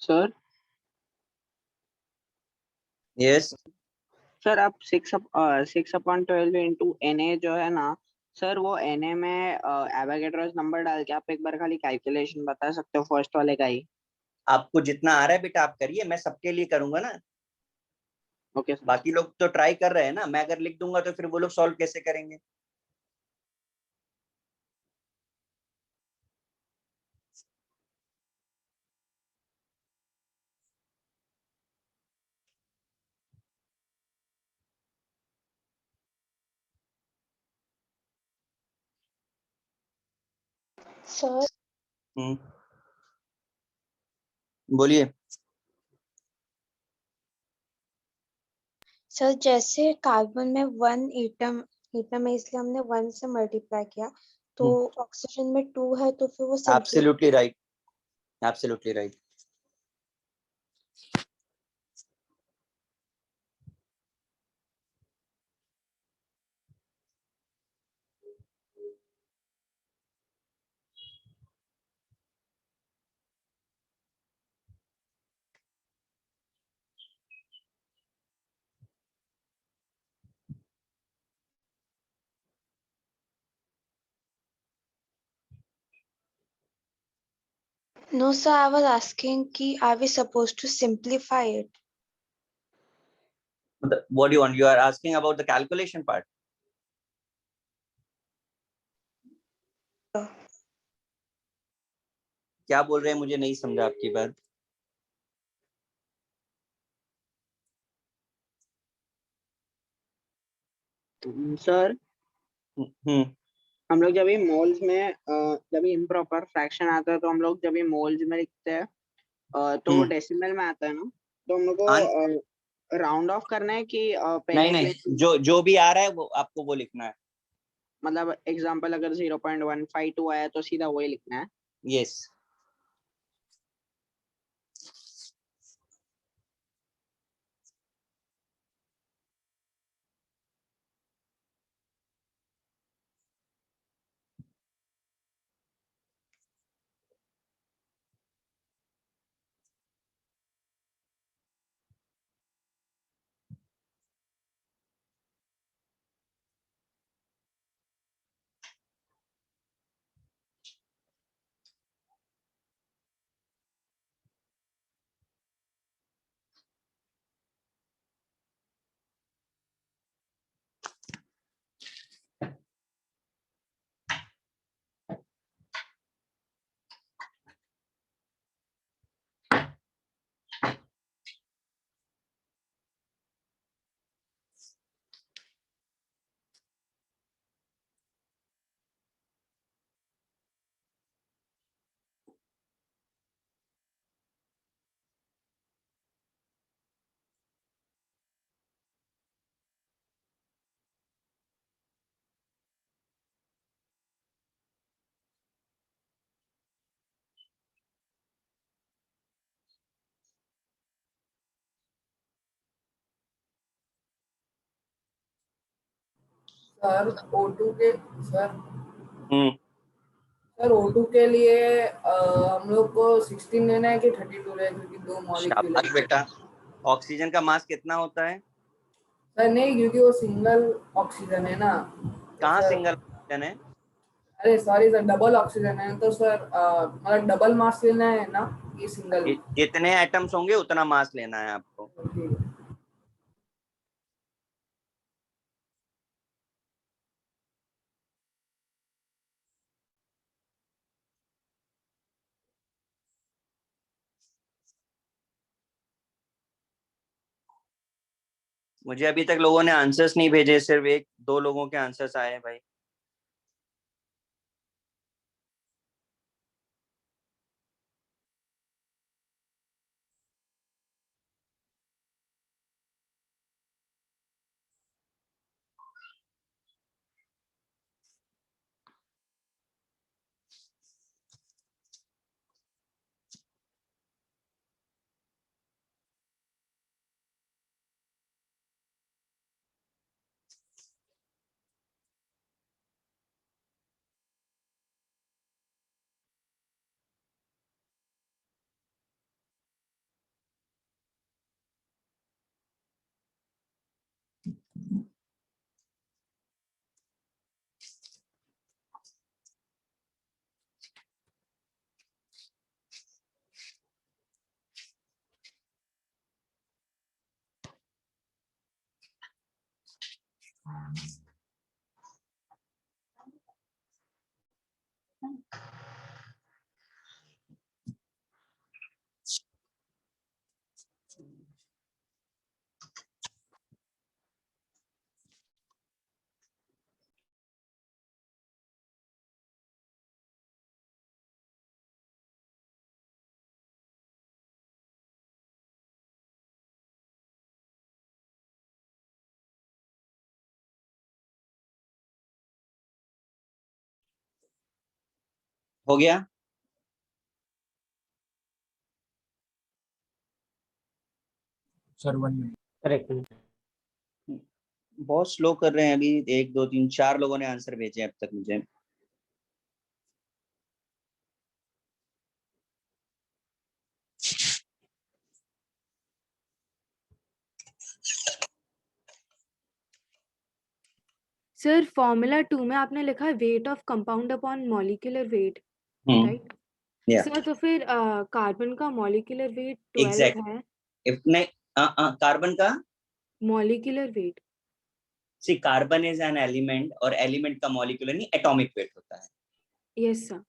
सर यस सर आप 6/12 इंटू NA जो है ना सर, वो NA में एवोगैड्रोस नंबर डाल के आप एक बार खाली कैलकुलेशन बता सकते हो फर्स्ट वाले का ही। आपको जितना आ रहा है बेटा आप करिए, मैं सबके लिए करूंगा ना। ओके बाकी लोग तो ट्राई कर रहे हैं ना, मैं अगर लिख दूंगा तो फिर वो लोग सॉल्व कैसे करेंगे। सर बोलिए। सर जैसे कार्बन में 1 एटम एटम है, इसलिए हमने 1 से मल्टीप्लाई किया, तो ऑक्सीजन में 2 है, तो फिर वो simple. Absolutely right, absolutely right. No, sir, I was asking कि are we supposed to simplify it? What do you want? You are asking about the calculation part. क्या बोल रहे हैं, मुझे नहीं समझा आपकी बात। सर हम लोग जब भी मोल्स में जब भी इम्प्रॉपर फ्रैक्शन आता है तो हम लोग जब भी मोल्स में लिखते हैं तो वो डेसिमल में आता है ना, तो हम लोग को राउंड ऑफ करना है कि नहीं नहीं, जो भी आ रहा है वो आपको वो लिखना है। मतलब एग्जांपल अगर 0.152 आया तो सीधा वही लिखना है। यस सर O2 के सर हम्म सर O2 के लिए हम लोग को 16 लेना है कि 32 लेना है, क्योंकि दो मॉलिक्यूल शाबाश है। बेटा। ऑक्सीजन का मास कितना होता है? सर नहीं, क्योंकि वो सिंगल ऑक्सीजन है ना। कहाँ सर सिंगल ऑक्सीजन है? अरे सॉरी सर, डबल ऑक्सीजन है तो सर मतलब डबल मास लेना है ना, ये सिंगल। जितने एटम्स होंगे उतना मास लेना है आपको। मुझे अभी तक लोगों ने आंसर्स नहीं भेजे, सिर्फ एक दो लोगों के आंसर्स आए हैं भाई। हो गया? Sir 1 minute. करेक्ट। बहुत स्लो कर रहे हैं अभी, 1 2 3 4 लोगों ने आंसर भेजे अब तक मुझे। सर फॉर्मूला 2 में आपने लिखा है weight of compound upon molecular weight, right? या सर तो फिर कार्बन का मॉलिक्यूलर वेट 12 एग्जैक्ट है। इफ नहीं कार्बन का molecular weight. See carbon is an element और एलिमेंट का मॉलिक्यूलर नहीं एटॉमिक वेट होता यस सर,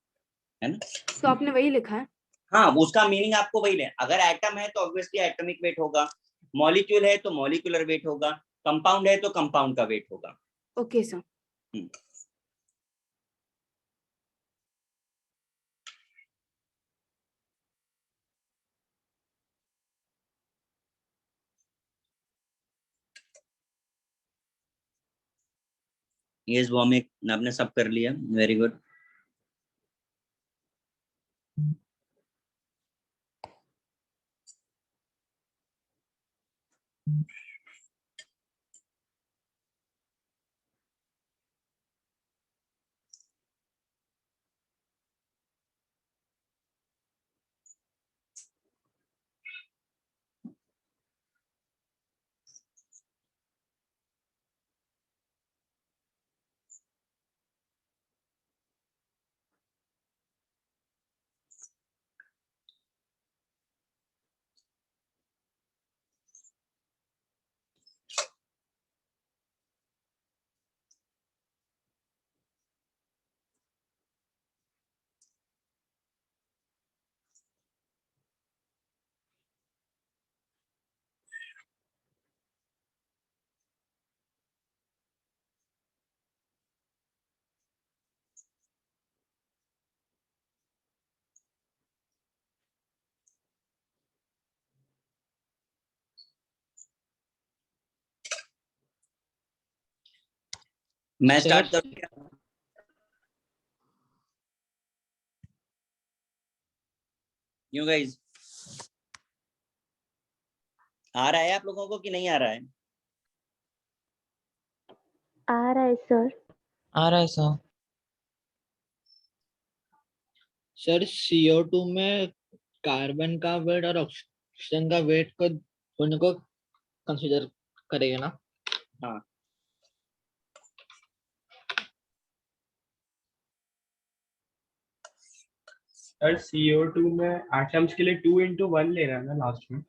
है ना? तो आपने वही लिखा है। हाँ, उसका मीनिंग आपको वही ले, अगर एटम है तो ऑब्वियसली एटॉमिक वेट होगा, मॉलिक्यूल है तो मॉलिक्यूलर वेट होगा, कंपाउंड है तो कंपाउंड का वेट होगा। Okay sir. यस वॉमिक आपने सब कर लिया, वेरी गुड। मैं स्टार्ट सर करूँ? यू गाइस आ रहा है आप लोगों को कि नहीं आ रहा है? आ रहा है सर। आ रहा है सर। सर CO2 में कार्बन का वेट और ऑक्सीजन का वेट को दोनों को कंसीडर करेगा ना? हाँ सर CO2 में एटम्स के लिए 2 into 1 ले रहा है ना लास्ट में?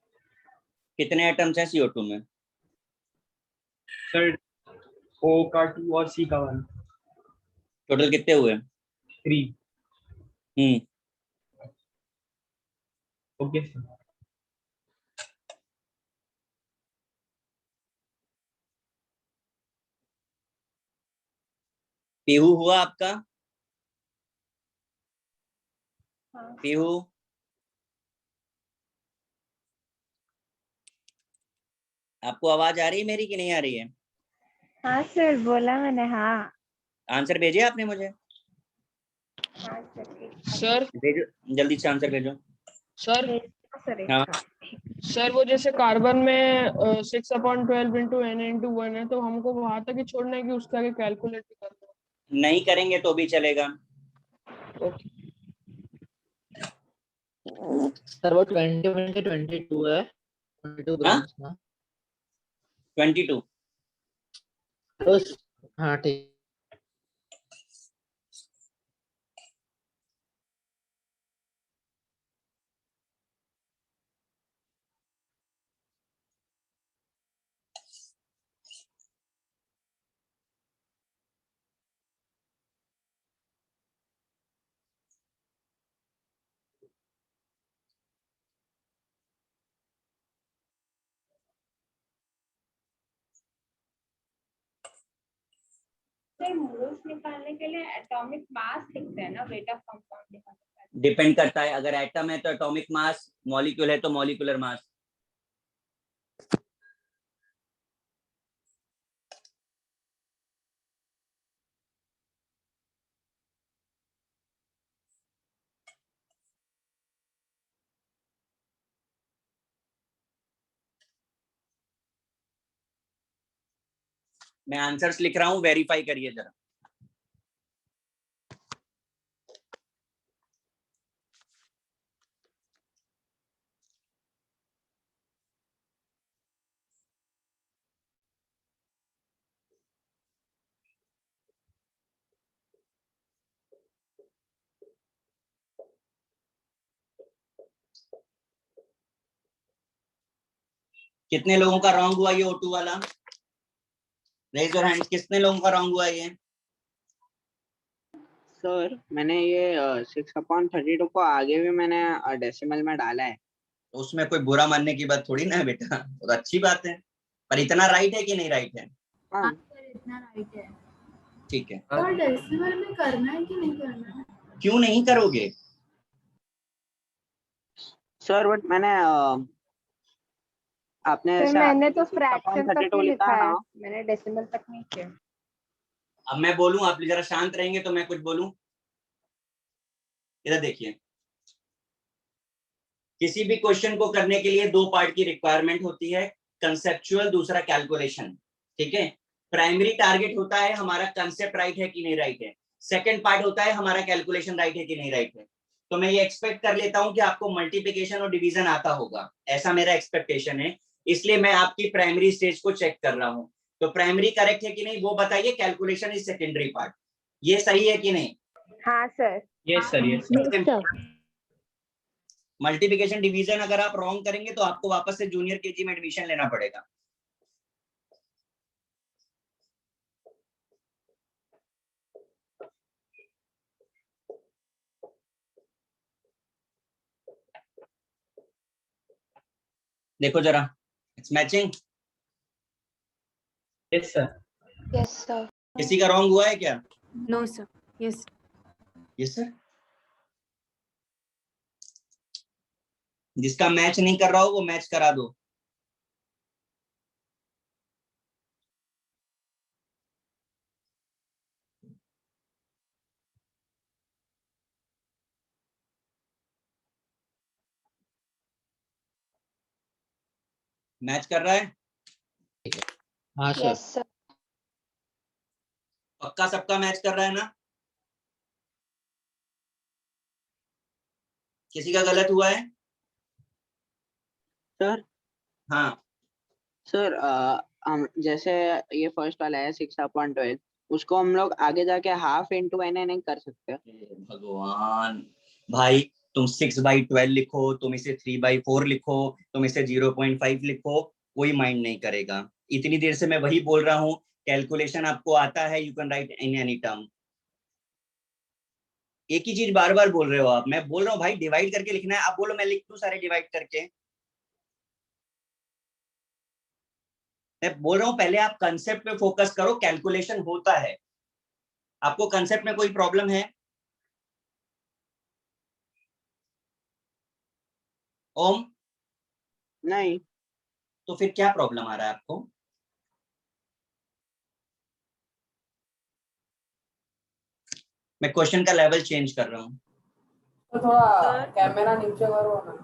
कितने एटम्स हैं CO2 में? सर O का 2 और C का 1। टोटल कितने हुए? 3। हम्म ओके सर। पीहू हुआ आपका? हाँ पीहू आपको आवाज आ रही है मेरी कि नहीं आ रही है? हाँ सर, बोला मैंने। हाँ आंसर भेजे आपने मुझे? हाँ सर, ठीक सर भेजो जल्दी से आंसर भेजो। सर भेजना सर एक हाँ का। सर वो जैसे कार्बन में 6/12 इंटू n/1 है, तो हमको वहां तक ही छोड़ना है कि उसके आगे कैलकुलेट भी करना नहीं करेंगे तो भी चलेगा। है? ओके। सर वो 22 है, 22 हाँ ग्राम्स ना? 22। तो हाँ ठीक। सर मोल्स निकालने के लिए एटॉमिक मास लिखते हैं ना, वेट ऑफ कंपाउंड निकालने के लिए। डिपेंड करता है, अगर एटम है तो एटॉमिक मास, मॉलिक्यूल है तो मॉलिक्यूलर मास। मैं आंसर्स लिख रहा हूं, वेरीफाई करिए जरा। कितने लोगों का रॉन्ग हुआ ये O2 वाला? रेज योर हैंड, कितने लोगों का रॉन्ग हुआ ये? सर मैंने ये 6/32 को आगे भी मैंने डेसिमल में डाला है। तो उसमें कोई बुरा मानने की बात थोड़ी ना है बेटा, तो अच्छी बात है, पर इतना राइट है कि नहीं राइट है? हाँ इतना राइट है। ठीक है, और डेसिमल में करना है कि नहीं करना है? क्यों नहीं करोगे? सर बट मैंने आपने सर ऐसा मैंने तो 6/32 फ्रैक्शन तक ही लिखा लिखा है, ना। मैंने डेसिमल तक नहीं किया। अब मैं बोलूं, आप जरा शांत रहेंगे तो मैं कुछ बोलूं। इधर देखिए, किसी भी क्वेश्चन को करने के लिए 2 पार्ट की रिक्वायरमेंट होती है, कंसेप्चुअल, दूसरा कैलकुलेशन। ठीक है, प्राइमरी टारगेट होता है हमारा कंसेप्ट राइट है कि नहीं राइट है, सेकंड पार्ट होता है हमारा कैलकुलेशन राइट है कि नहीं राइट है। तो मैं ये एक्सपेक्ट कर लेता हूं कि आपको मल्टीप्लिकेशन और डिवीजन आता होगा, ऐसा मेरा एक्सपेक्टेशन है, इसलिए मैं आपकी प्राइमरी स्टेज को चेक कर रहा हूं। तो प्राइमरी करेक्ट है कि नहीं वो बताइए, कैलकुलेशन इज सेकेंडरी पार्ट। ये सही है कि नहीं? हाँ sir. Yes sir, yes sir. Multiplication division अगर आप रॉन्ग करेंगे तो आपको वापस से जूनियर केजी में एडमिशन लेना पड़ेगा। देखो जरा, it's matching. Yes sir. Yes sir. किसी का रॉन्ग हुआ है क्या? No sir. Yes. Yes sir. जिसका मैच नहीं कर रहा हो वो मैच करा दो। मैच कर रहा है? हाँ सर। Yes sir. पक्का सबका मैच कर रहा है ना? किसी का गलत हुआ है? सर हाँ सर हम जैसे ये फर्स्ट वाला है 6/12, उसको हम लोग आगे जाके हाफ इंटू एन एन कर सकते हैं। भगवान भाई, तुम 6/12 लिखो, तुम इसे 3/4 लिखो, तुम इसे 0.5 लिखो, कोई माइंड नहीं करेगा। इतनी देर से मैं वही बोल रहा हूँ, कैलकुलेशन आपको आता है, you can write in any term. एक ही चीज बार बार बोल रहे हो आप। मैं बोल रहा हूँ भाई डिवाइड करके लिखना है, आप बोलो मैं लिख दूं सारे डिवाइड करके। मैं बोल रहा हूँ पहले आप कंसेप्ट पे फोकस करो, कैलकुलेशन होता है। आपको कंसेप्ट में कोई प्रॉब्लम है? ओम? नहीं। तो फिर क्या प्रॉब्लम आ रहा है आपको? मैं क्वेश्चन का लेवल चेंज कर रहा हूँ। तो थोड़ा कैमरा नीचे करो ना।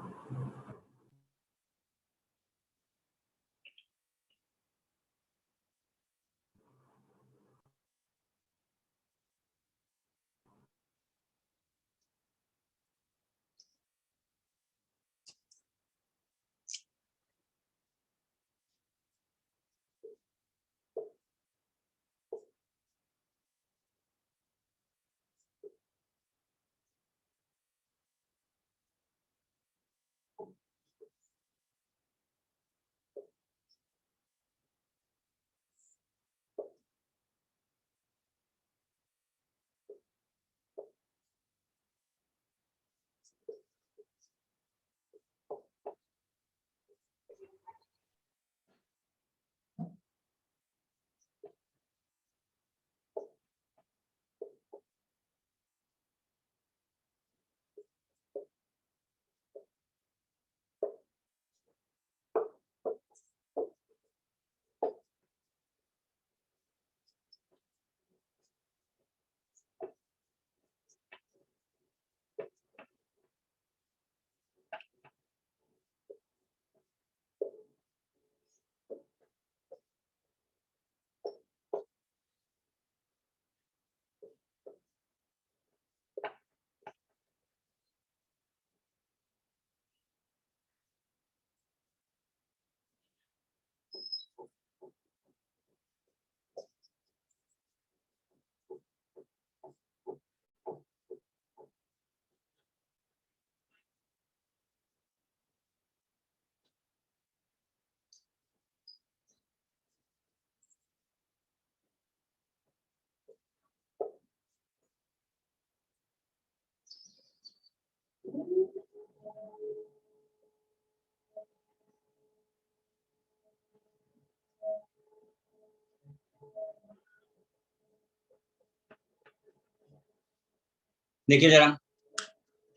देखिए जरा,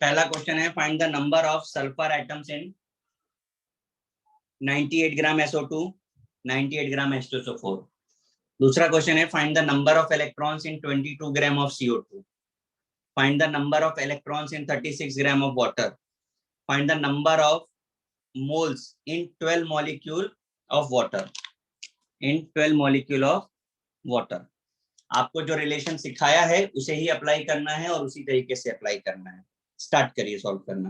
पहला क्वेश्चन है find the number of sulphur atoms in 98 gram SO2, 98 gram H2SO4। दूसरा क्वेश्चन है find the number of electrons in 22 gram of CO2, find the number of electrons in 36 gram of water, find the number of moles in 12 molecule of water, in 12 molecule of water. आपको जो रिलेशन सिखाया है उसे ही अप्लाई करना है और उसी तरीके से अप्लाई करना है। स्टार्ट करिए सॉल्व करना।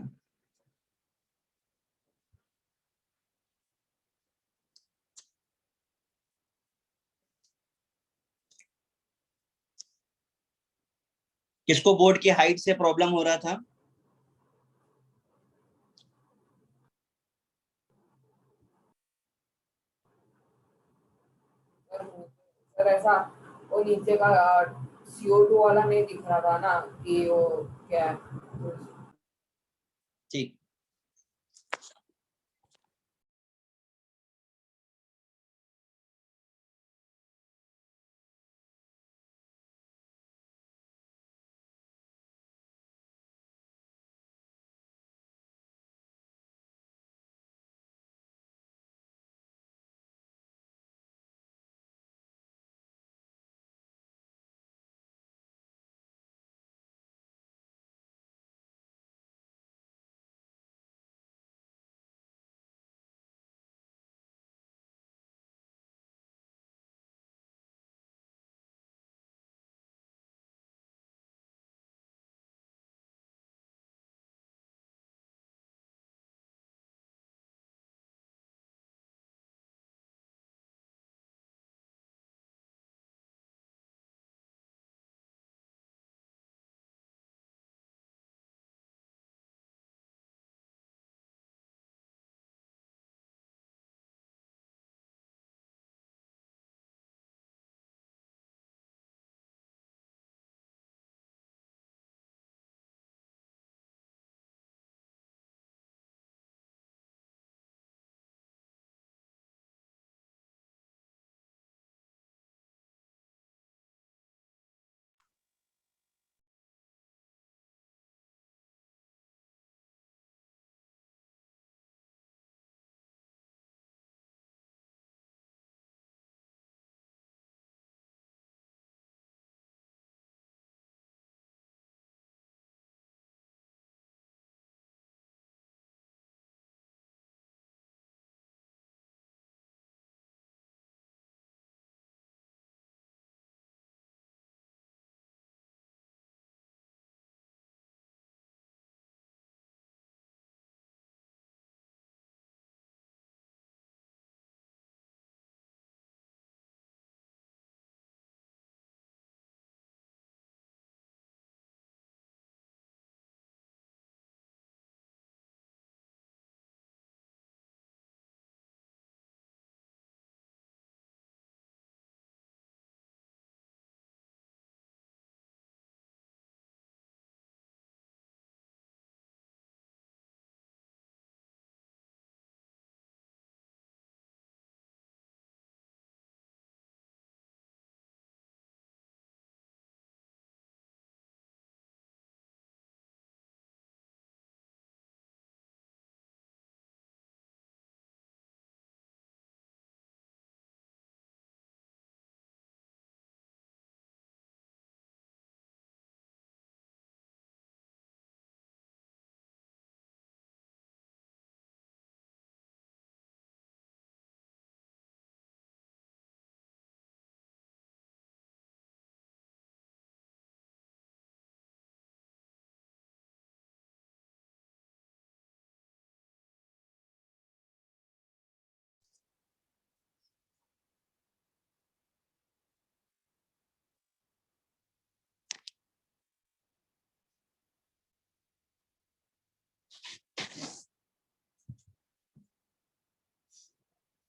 किसको बोर्ड की हाइट से प्रॉब्लम हो रहा था? सर ऐसा वो नीचे का CO2 वाला नहीं दिख रहा था ना कि वो क्या है। ठीक,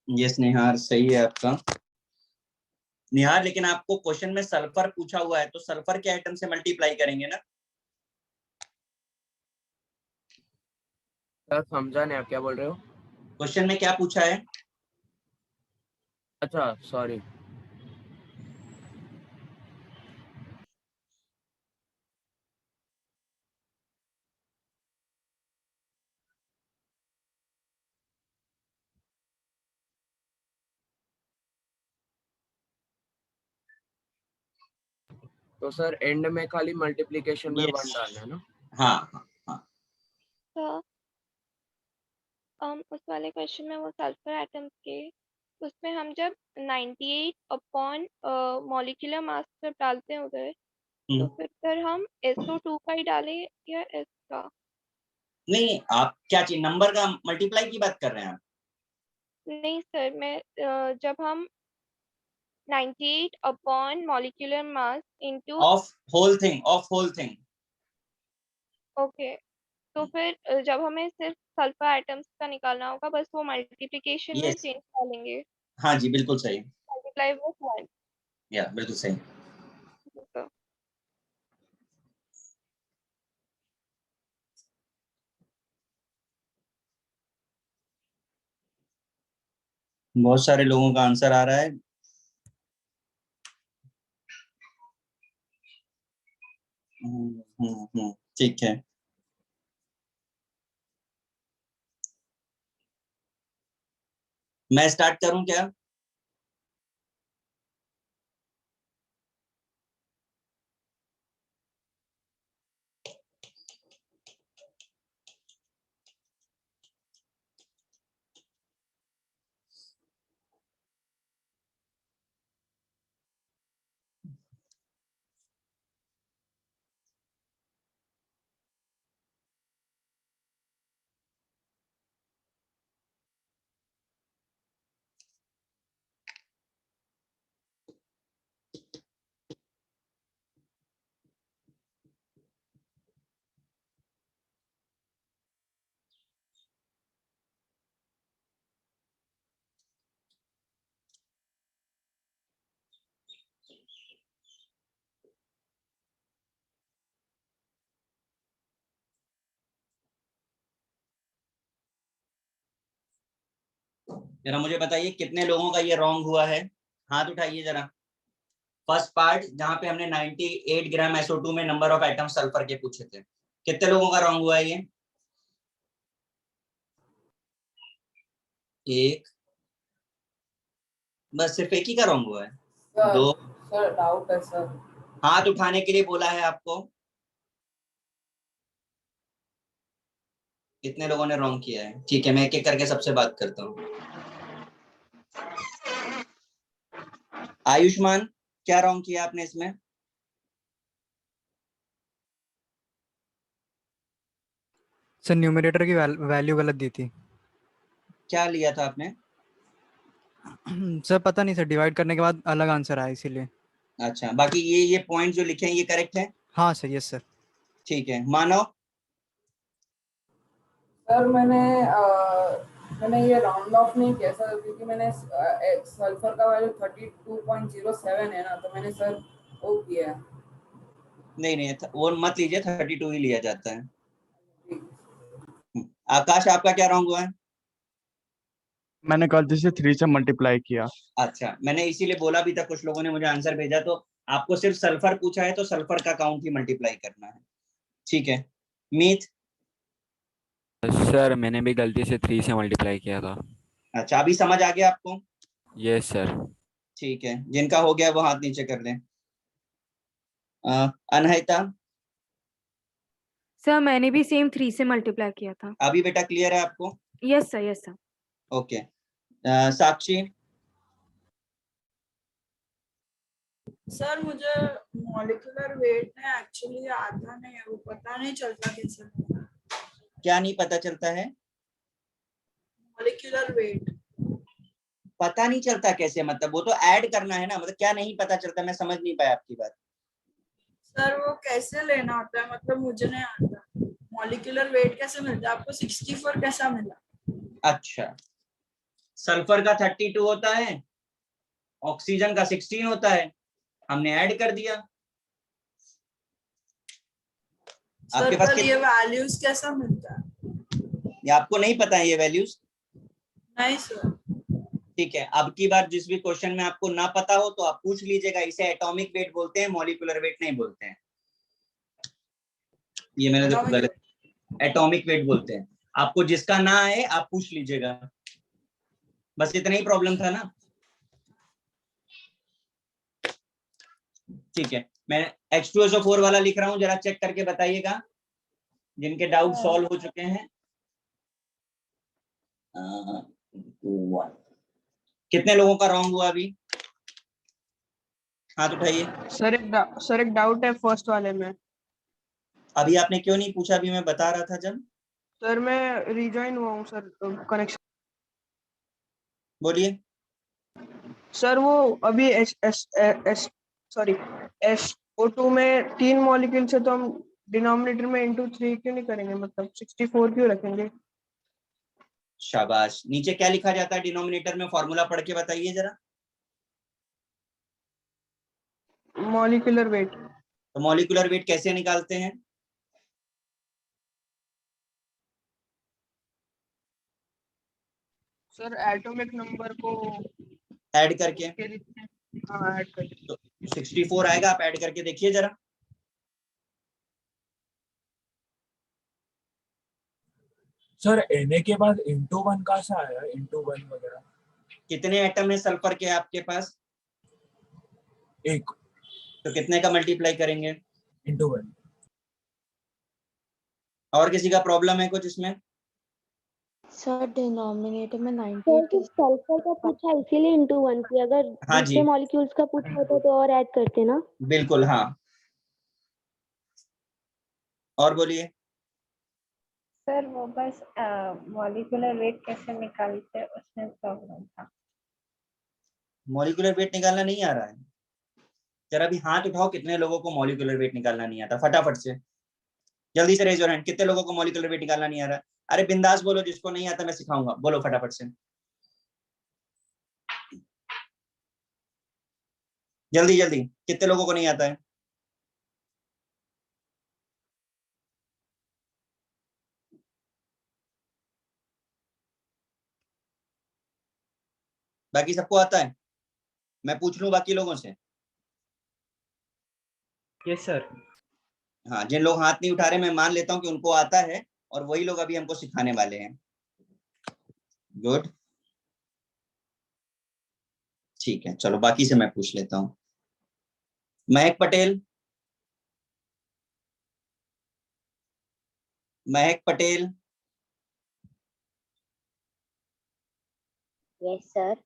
यस निहार, सही है आपका निहार। लेकिन आपको क्वेश्चन में सल्फर पूछा हुआ है तो सल्फर के आइटम से मल्टीप्लाई करेंगे ना। सर समझा नहीं, आप क्या बोल रहे हो? क्वेश्चन में क्या पूछा है? अच्छा सॉरी। तो सर एंड में खाली मल्टीप्लिकेशन में 1 डालना है ना? हाँ तो उस वाले क्वेश्चन में वो सल्फर एटम्स के, उसमें हम जब 98 अपॉन मॉलिक्यूलर मास जब डालते हैं उधर, तो फिर सर हम SO2 का ही डालें या S का? नहीं, आप क्या चीज नंबर का मल्टीप्लाई की बात कर रहे हैं आप? नहीं सर, मैं जब हम 98 upon molecular mass into of whole thing. Okay, तो फिर जब हमें सिर्फ सल्फर एटम्स का निकालना होगा, बस वो मल्टीप्लिकेशन में यस, चेंज डालेंगे, हाँ जी बिल्कुल सही, मल्टीप्लाई विद 1। या बिल्कुल सही। तो बहुत सारे लोगों का आंसर आ रहा है। ठीक है, मैं स्टार्ट करूं क्या? जरा मुझे बताइए कितने लोगों का ये रॉन्ग हुआ है, हाथ उठाइए जरा। फर्स्ट पार्ट जहां पे हमने 98 ग्राम SO2 में नंबर ऑफ एटम सल्फर के पूछे थे, कितने लोगों का रॉन्ग हुआ है ये? एक, बस सिर्फ एक ही का रॉन्ग हुआ है? दो, सर डाउट है सर। हाथ उठाने के लिए बोला है आपको। कितने लोगों ने रॉन्ग किया है? ठीक है, मैं एक एक करके सबसे बात करता हूँ। आयुष्मान, क्या रॉन्ग किया आपने इसमें? सर न्यूमरेटर की वैल्यू गलत दी थी। क्या लिया था आपने? सर पता नहीं सर, डिवाइड करने के बाद अलग आंसर आया इसीलिए। अच्छा, बाकी ये पॉइंट जो लिखे हैं ये करेक्ट है? हाँ सर, यस सर। ठीक है, मानव। सर मैंने ये राउंड ऑफ नहीं किया सर, क्योंकि मैंने सल्फर का वैल्यू 32.07 है ना, तो मैंने सर वो किया। नहीं वो मत लीजिए, 32 ही लिया जाता है। आकाश, आपका क्या रॉन्ग हुआ है? मैंने गलती से 3 से मल्टीप्लाई किया। अच्छा, मैंने इसीलिए बोला भी था, कुछ लोगों ने मुझे आंसर भेजा, तो आपको सिर्फ सल्फर पूछा है तो सल्फर का काउंट ही मल्टीप्लाई करना है। ठीक है, मीत। सर मैंने भी गलती से 3 से मल्टीप्लाई किया था। अच्छा, अभी समझ आ गया आपको? Yes sir. ठीक है, जिनका हो गया वो हाथ नीचे कर दें। अनहिता। सर मैंने भी सेम 3 से मल्टीप्लाई किया था। अभी बेटा क्लियर है आपको? Yes sir, yes sir. Okay, Sakshi. Sir मुझे मॉलिक्यूलर वेट में एक्चुअली आता नहीं है, वो पता नहीं चलता कैसे। क्या नहीं पता चलता है? मॉलिक्यूलर वेट पता नहीं चलता कैसे? मतलब वो तो ऐड करना है ना, मतलब क्या नहीं पता चलता? मैं समझ नहीं पाया आपकी बात। सर वो कैसे लेना होता है, मतलब मुझे नहीं आता। मॉलिक्यूलर वेट कैसे मिलता है आपको? 64 कैसा मिला? अच्छा, सल्फर का 32 होता है, ऑक्सीजन का 16 होता है, हमने ऐड कर दिया। सर आपके पास पर ये वैल्यूज कैसा मिलता है? या आपको नहीं पता है ये वैल्यूज? नहीं सर। ठीक है, अब की बार जिस भी क्वेश्चन में आपको ना पता हो तो आप पूछ लीजिएगा। इसे एटॉमिक वेट बोलते हैं, मॉलिक्यूलर वेट नहीं बोलते हैं। ये मैंने देखो गलत, एटॉमिक वेट बोलते हैं। आपको जिसका ना आए आप पूछ लीजिएगा, बस इतना ही प्रॉब्लम था ना। ठीक है, मैं H2SO4 वाला लिख रहा हूँ, जरा चेक करके बताइएगा जिनके डाउट सॉल्व हो चुके हैं। 2 1 कितने लोगों का रॉन्ग हुआ अभी? हाथ उठाइए। सर एक डाउट है फर्स्ट वाले में। अभी आपने क्यों नहीं पूछा? अभी मैं बता रहा था जब। सर मैं रिजॉइन हुआ हूँ सर, कनेक्शन। बोलिए। सर वो अभी सॉरी SO2 में 3 मॉलिक्यूल्स है, तो हम डिनोमिनेटर में इंटू 3 क्यों नहीं करेंगे, मतलब 64 क्यों रखेंगे? शाबाश। नीचे क्या लिखा जाता है डिनोमिनेटर में? फॉर्मूला पढ़ के बताइए जरा। Molecular weight. तो मॉलिक्यूलर वेट कैसे निकालते हैं? सर एटॉमिक नंबर को ऐड करके। हाँ ऐड करके। तो 64 आएगा, आप ऐड करके देखिए जरा। सर Na के बाद इंटू 1 कहाँ से आया? इंटू 1 वगैरह। कितने एटम है सल्फर के आपके पास? 1। तो कितने का मल्टीप्लाई करेंगे? इंटू 1। और किसी का प्रॉब्लम है कुछ इसमें? सर डिनोमिनेटर में 98 सल्फर का पूछा इसीलिए इंटू 1 की, अगर हाँ दूसरे जी, मॉलिक्यूल्स का पूछा होता तो और ऐड करते ना। बिल्कुल हाँ। और बोलिए। सर वो बस मॉलिक्यूलर वेट कैसे निकालते हैं उसमें प्रॉब्लम था। मॉलिक्यूलर वेट निकालना नहीं आ रहा है? जरा भी हाथ उठाओ, कितने लोगों को मॉलिक्यूलर वेट निकालना नहीं आता? फटाफट से जल्दी से रेज योर हैंड। कितने लोगों को मॉलिक्यूलर वेट निकालना नहीं आ रहा है? अरे बिंदास बोलो, जिसको नहीं आता मैं सिखाऊंगा। बोलो फटाफट से, जल्दी जल्दी। कितने लोगों को नहीं आता है? बाकी सबको आता है? मैं पूछ लूं बाकी लोगों से? Yes sir. हाँ, जिन लोग हाथ नहीं उठा रहे मैं मान लेता हूँ कि उनको आता है, और वही लोग अभी हमको सिखाने वाले हैं। गुड, ठीक है, चलो बाकी से मैं पूछ लेता हूँ। महक पटेल, महक पटेल। Yes sir.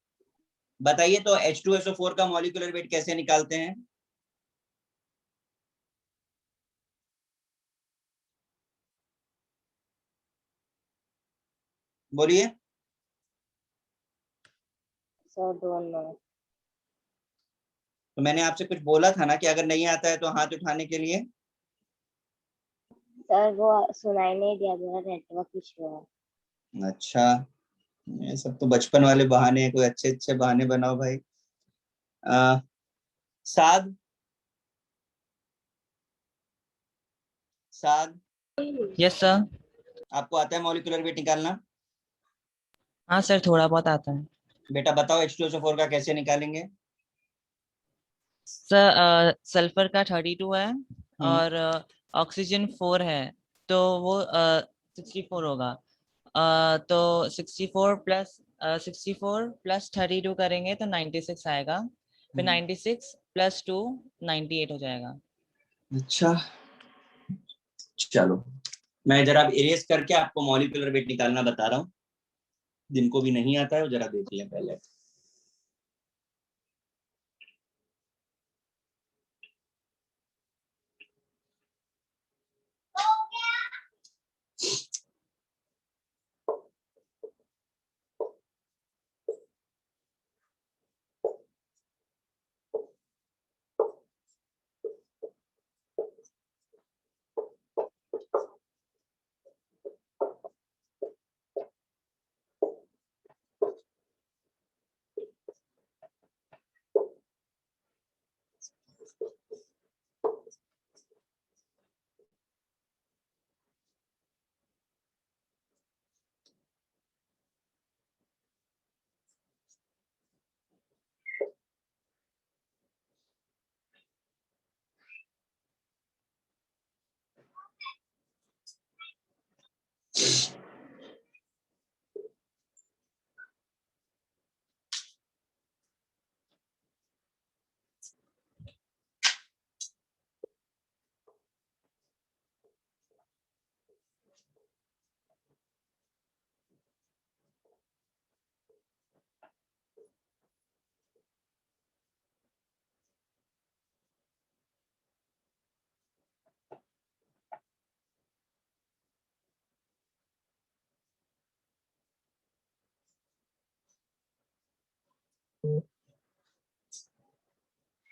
बताइए तो H2SO4 का मॉलिक्यूलर वेट कैसे निकालते हैं? बोलिए। सर दोनों। तो मैंने आपसे कुछ बोला था ना कि अगर नहीं आता है तो हाथ उठाने के लिए। सर वो सुनाई नहीं दिया, मेरा नेटवर्क इशू है। अच्छा, ये सब तो बचपन वाले बहाने हैं, कोई अच्छे अच्छे बहाने बनाओ भाई। साद, साद। Yes sir. आपको आता है मॉलिक्यूलर वेट निकालना? हाँ सर, थोड़ा बहुत आता है। बेटा बताओ H2SO4 का कैसे निकालेंगे? सर सल्फर का 32 है और ऑक्सीजन 4 है, तो वो 64 होगा। तो 64 प्लस 32 करेंगे तो 96 आएगा। फिर 96 प्लस 2 98 हो जाएगा। अच्छा, चलो मैं जरा इरेज करके आपको मॉलिक्यूलर वेट निकालना बता रहा हूँ। जिनको भी नहीं आता है वो जरा देख लें पहले।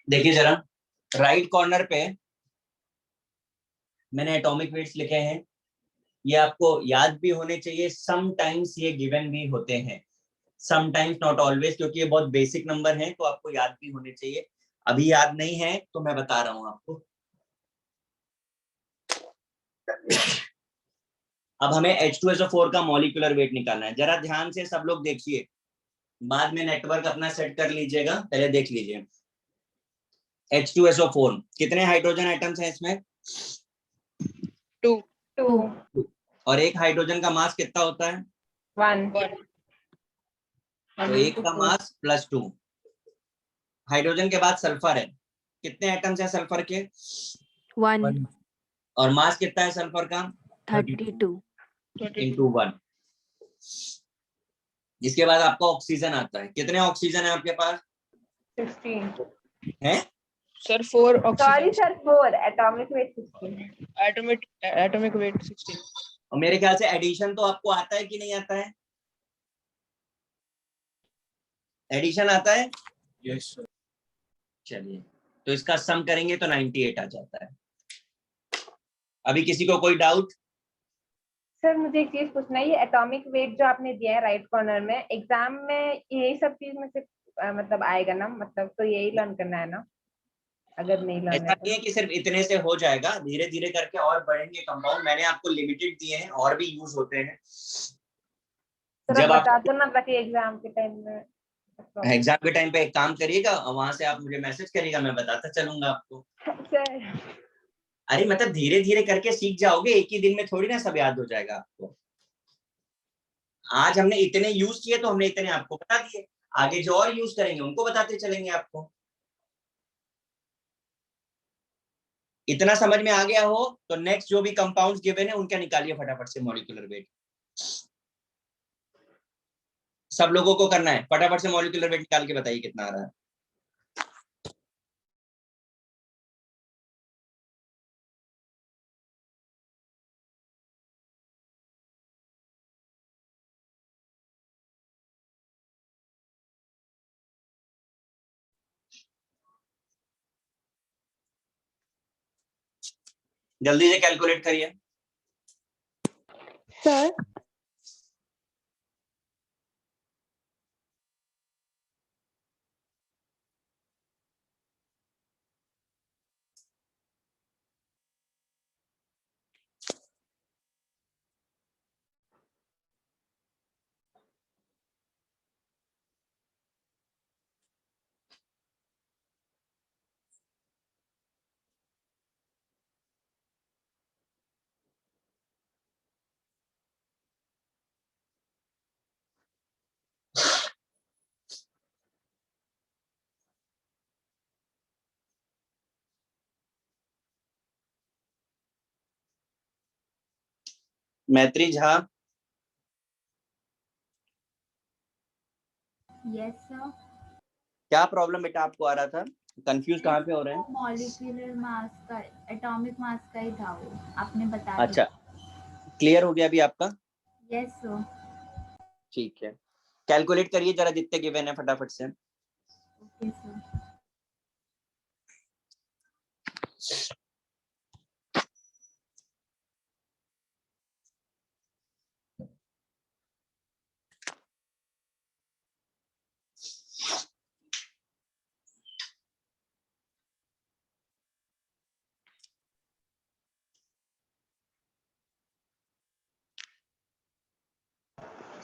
देखिए जरा, राइट कॉर्नर पे मैंने एटॉमिक वेट्स लिखे हैं, ये आपको याद भी होने चाहिए, समटाइम्स ये गिवन भी होते हैं, समटाइम्स नॉट ऑलवेज, क्योंकि ये बहुत बेसिक नंबर हैं तो आपको याद भी होने चाहिए। अभी याद नहीं है तो मैं बता रहा हूं आपको। अब हमें H2SO4 का मॉलिक्यूलर वेट निकालना है। जरा ध्यान से सब लोग देखिए, बाद में नेटवर्क अपना सेट कर लीजिएगा, पहले देख लीजिए। H2SO4 कितने हाइड्रोजन आइटम्स हैं इसमें? 2 और एक हाइड्रोजन का मास कितना होता है? 1 तो एक का मास +2। हाइड्रोजन के बाद सल्फर है, कितने एटम्स हैं सल्फर के? 1 और मास कितना है सल्फर का? 32 × 1। जिसके बाद आपका ऑक्सीजन आता है, कितने ऑक्सीजन है आपके पास? 16 हैं? Sir 4 sorry oxygen. Sir 4 atomic weight 16 atomic weight 16। और मेरे ख्याल से एडिशन तो आपको आता है कि नहीं आता है? एडिशन आता है? Yes sir. चलिए, तो इसका सम करेंगे तो 98 आ जाता है। अभी किसी को कोई डाउट? सर मुझे एक चीज पूछना है, ये एटॉमिक वेट जो आपने दिया है राइट कॉर्नर में, एग्जाम में यही सब चीज में से मतलब आएगा ना, मतलब तो यही लर्न करना है ना, अगर नहीं लर्न ऐसा है नहीं है तो? कि सिर्फ इतने से हो जाएगा, धीरे धीरे करके और बढ़ेंगे कंपाउंड। मैंने आपको लिमिटेड दिए हैं, और भी यूज होते हैं। सर जब आप आप बता दो ना ताकि एग्जाम के टाइम में एग्जाम के टाइम पे एक काम करिएगा, वहां से आप मुझे मैसेज करिएगा, मैं बताता चलूंगा आपको। सर अरे मतलब धीरे धीरे करके सीख जाओगे, एक ही दिन में थोड़ी ना सब याद हो जाएगा आपको। आज हमने इतने यूज किए तो हमने इतने आपको बता दिए, आगे जो और यूज करेंगे उनको बताते चलेंगे आपको। इतना समझ में आ गया हो तो नेक्स्ट जो भी कंपाउंड्स गिवन है उनका निकालिए फटाफट से मॉलिक्यूलर वेट। सब लोगों को करना है, फटाफट से मॉलिक्यूलर वेट निकाल के बताइए कितना आ रहा है। जल्दी से कैलकुलेट करिए। सर मैत्री झा, यस सर। क्या प्रॉब्लम बेटा आपको आ रहा था? कंफ्यूज कहाँ पे हो रहे हैं? मॉलिक्यूलर मास का, एटॉमिक मास का ही था वो, आपने बता अच्छा, क्लियर हो गया अभी आपका? Yes sir. ठीक है, कैलकुलेट करिए जरा जितने गिवन है फटाफट से। Okay sir.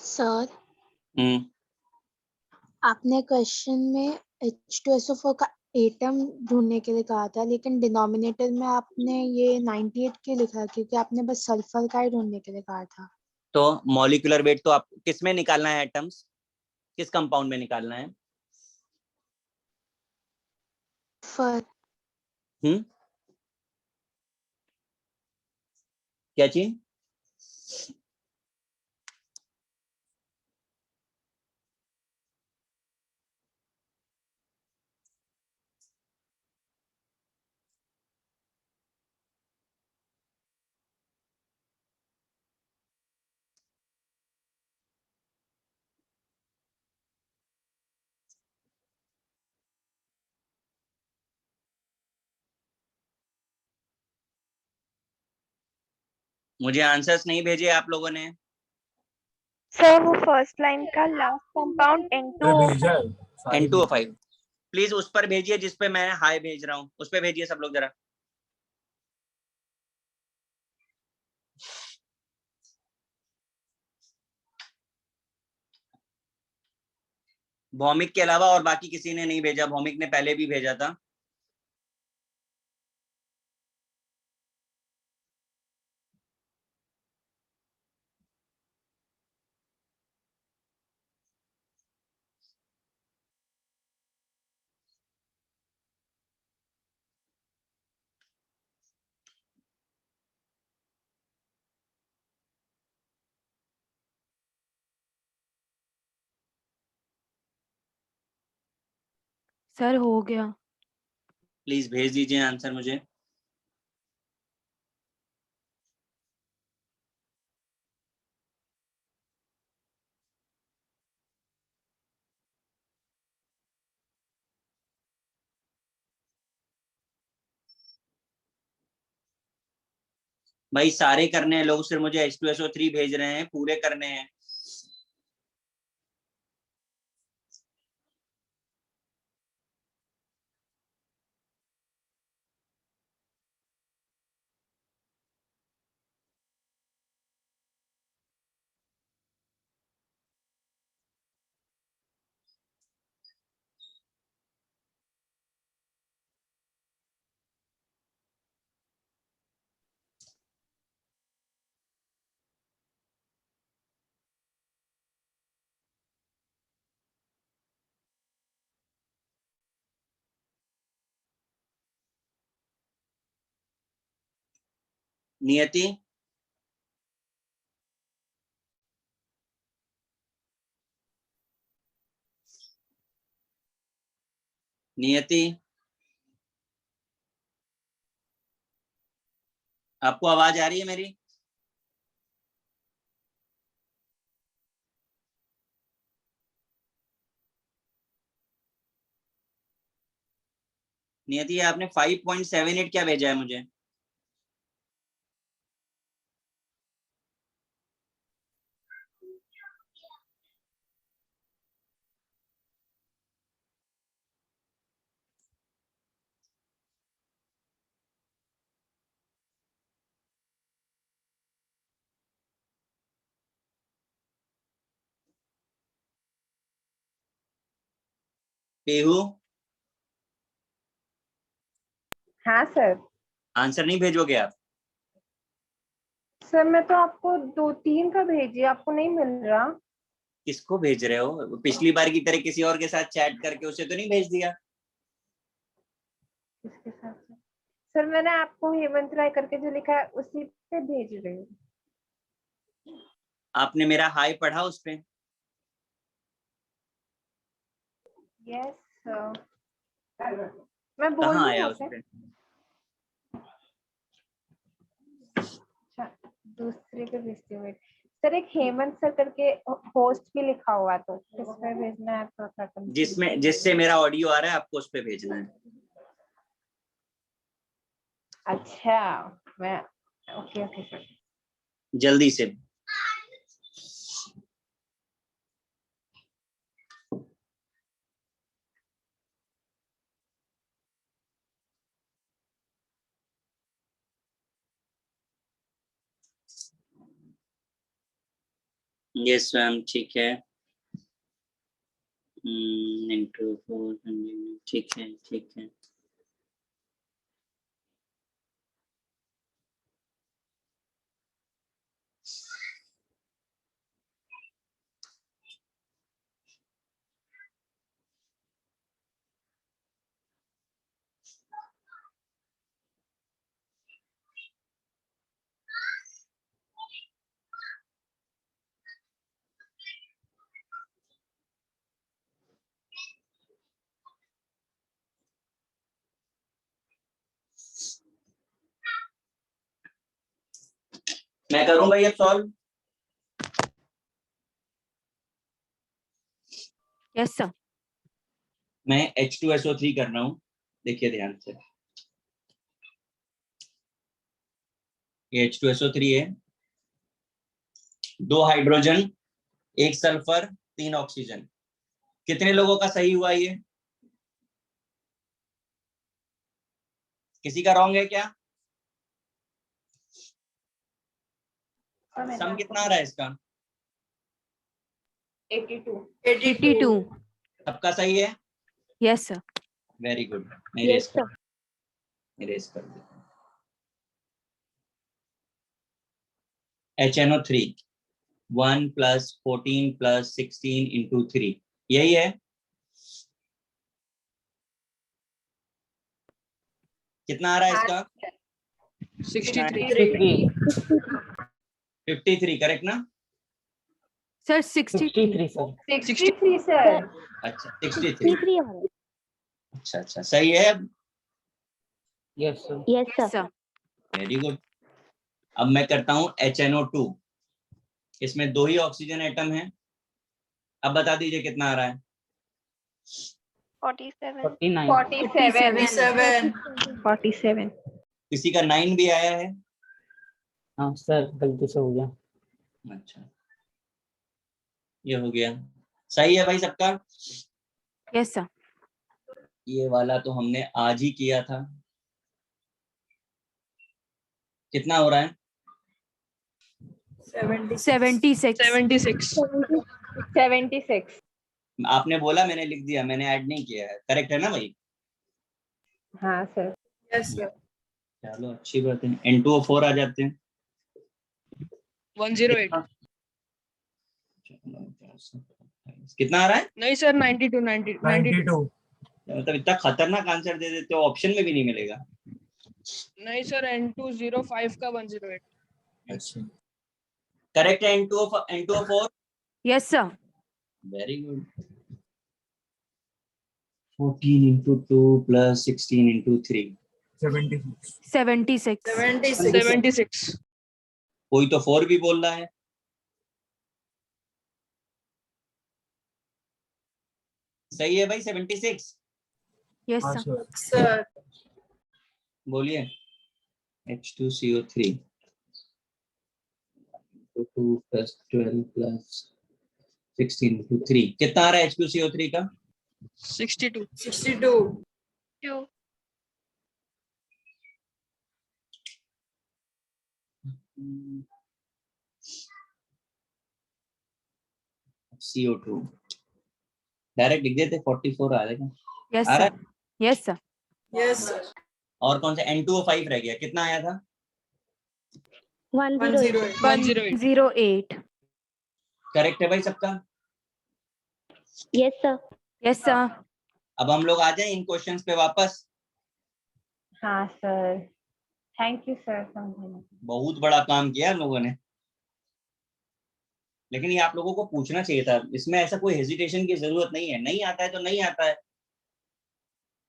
सर हम्म, आपने क्वेश्चन में H2SO4 का एटम ढूंढने के लिए कहा था, लेकिन डिनोमिनेटर में आपने ये 98 क्यों लिखा है? क्योंकि आपने बस सल्फर का ही ढूंढने के लिए कहा था। तो मॉलिक्यूलर वेट तो आप किस में निकालना है? एटम्स किस कंपाउंड में निकालना है? फर क्या चीज? मुझे आंसर्स नहीं भेजे आप लोगों ने। सर वो फर्स्ट लाइन का लास्ट कंपाउंड N2O5 प्लीज उस पर भेजिए जिस पे मैं हाई भेज रहा हूँ, उस पे भेजिए सब लोग जरा। भौमिक के अलावा और बाकी किसी ने नहीं भेजा, भौमिक ने पहले भी भेजा था। सर हो गया। प्लीज भेज दीजिए आंसर मुझे। भाई सारे करने हैं लोग, सिर्फ मुझे H2SO3 भेज रहे हैं, पूरे करने हैं। नियति, नियति आपको आवाज आ रही है मेरी? नियति आपने 5.78 क्या भेजा है मुझे? पेहू हाँ सर। आंसर नहीं भेजोगे आप? सर मैं तो आपको 2-3 का भेजी, आपको नहीं मिल रहा? किसको भेज रहे हो? पिछली बार की तरह किसी और के साथ चैट करके उसे तो नहीं भेज दिया? किसके साथ? सर मैंने आपको हेमंत राय करके जो लिखा है उसी पे भेज रही हूँ। आपने मेरा हाई पढ़ा उस पे? Yes sir. मैं बोल कहाँ दूँ आया यहाँ उस पे? पे? अच्छा दूसरे पे भेजती हूँ। सर एक हेमंत सर करके होस्ट भी लिखा हुआ, तो किस पे भेजना है तो जिसमें जिससे मेरा ऑडियो आ रहा है आपको उस पे भेजना है। अच्छा मैं ओके ओके सर। जल्दी से। यस मैम ठीक है। into 4 ठीक है ठीक है। मैं करूंगा ये सॉल्व। Yes sir. मैं H2SO3 कर रहा हूँ, देखिए ध्यान से। ये H2SO3 है, 2 हाइड्रोजन, 1 सल्फर, 3 ऑक्सीजन। कितने लोगों का सही हुआ ये? किसी का रॉन्ग है क्या? सम कितना आ रहा है इसका? 82 सबका सही है? Yes sir very good. Yes, sir. Erase कर दो। HNO3 1 + 14 + 16 × 3 यही है। कितना आ रहा है इसका? 53 करेक्ट ना? Sir 63 sir. अच्छा 63। अच्छा सही है। Yes sir very good. अब मैं करता हूं HNO2। इसमें 2 ही ऑक्सीजन एटम है। अब बता दीजिए कितना आ रहा है? 47 किसी का 9 भी आया है? हाँ सर गलती से हो गया। अच्छा ये हो गया। सही है भाई सबका? यस सर ये वाला तो हमने आज ही किया था। कितना हो रहा है? 76 आपने बोला, मैंने लिख दिया, मैंने ऐड नहीं किया है। करेक्ट है ना भाई? हाँ सर। Yes sir. चलो अच्छी बात है। N2O4 आ जाते हैं। 108 कितना आ रहा है? नहीं सर 92 मतलब इतना खतरनाक आंसर दे देते हो, ऑप्शन में भी नहीं मिलेगा। नहीं सर N205 का 108। अच्छा करेक्ट है। N2O4 yes sir very good. 14 × 2 + 16 × 3 76 कोई तो 4 भी बोल रहा है। सही है भाई 76। यस सर बोलिए। H2CO3 2 + 12 + 16 × 3 कितना आ रहा है H2CO3 का? 62 CO2 डायरेक्ट लिख देते 44 आ जाएगा। यस आ रहा sir yes sir yes sir. और कौन सा? N2O5 रह गया। कितना आया था? 108 करेक्ट है भाई सबका? यस सर अब हम लोग आ जाएं इन क्वेश्चंस पे वापस। हाँ सर थैंक यू सर समझाने के लिए। बहुत बड़ा काम किया हम लोगों ने, लेकिन ये आप लोगों को पूछना चाहिए था। इसमें ऐसा कोई हेजिटेशन की जरूरत नहीं है। नहीं आता है तो नहीं आता है।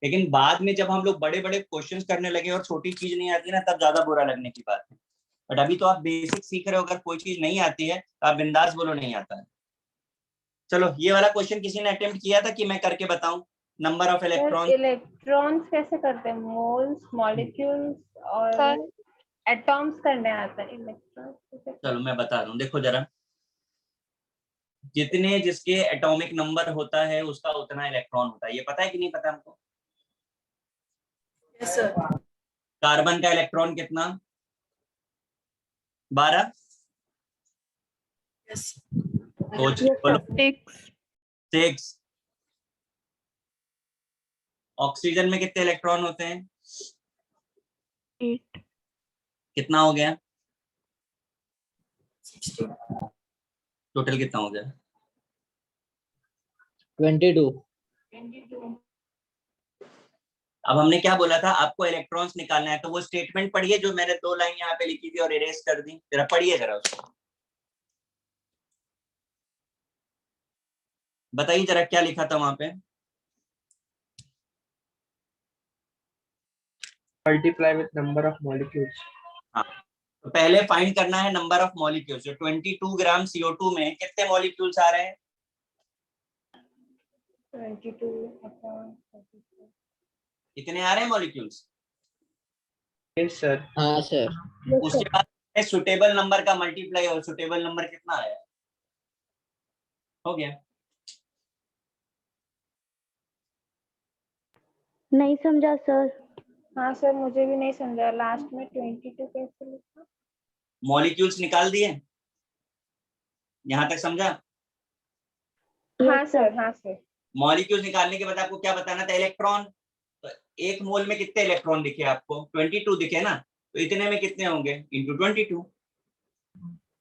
लेकिन बाद में जब हम लोग बड़े बड़े क्वेश्चंस करने लगे और छोटी चीज नहीं आती ना, तब ज्यादा बुरा लगने की बात है। बट अभी तो आप बेसिक सीख रहे हो। अगर कोई चीज नहीं आती है तो आप बिंदास बोलो नहीं आता है। चलो ये वाला क्वेश्चन किसी ने अटेम्प्ट किया था कि मैं करके बताऊं? Number of electron. इलेक्ट्रॉन्स कैसे करते हैं? मोल्स मॉलिक्यूल्स और एटॉम्स करने आता है। इलेक्ट्रॉन्स चलो मैं बता रहा हूँ, देखो जरा। जितने जिसके एटॉमिक नंबर होता है उसका उतना इलेक्ट्रॉन होता है। ये पता है कि नहीं पता हमको? Yes sir. कार्बन का इलेक्ट्रॉन कितना? 12। यस बोलो 6। ऑक्सीजन में कितने इलेक्ट्रॉन होते हैं? 8 कितना हो गया? 16। टोटल कितना हो गया? 22 अब हमने क्या बोला था? आपको इलेक्ट्रॉन्स निकालना है। तो वो स्टेटमेंट पढ़िए जो मैंने 2 लाइन यहाँ पे लिखी थी और इरेज कर दी। जरा पढ़िए जरा उसको, बताइए जरा क्या लिखा था वहां पे। Multiply with number of molecules. हाँ तो पहले फाइंड करना है नंबर ऑफ मॉलिक्यूल्स। जो 22 ग्राम CO2 में कितने मॉलिक्यूल्स आ रहे हैं? 22 कितने आ रहे हैं मॉलिक्यूल्स? Yes sir. हाँ सर उसके बाद सुटेबल नंबर का मल्टीप्लाई और सुटेबल नंबर कितना आया, हो गया। नहीं समझा सर। हाँ सर, मुझे भी नहीं समझा, लास्ट में 22 कैसे लिखा। मॉलिक्यूल्स निकाल दिए, यहाँ तक समझा? हाँ सर, हाँ सर। मॉलिक्यूल्स निकालने के बाद आपको क्या बताना था, इलेक्ट्रॉन। तो एक मोल में कितने इलेक्ट्रॉन दिखे आपको, 22 दिखे ना, तो इतने में कितने होंगे, इंटू 22।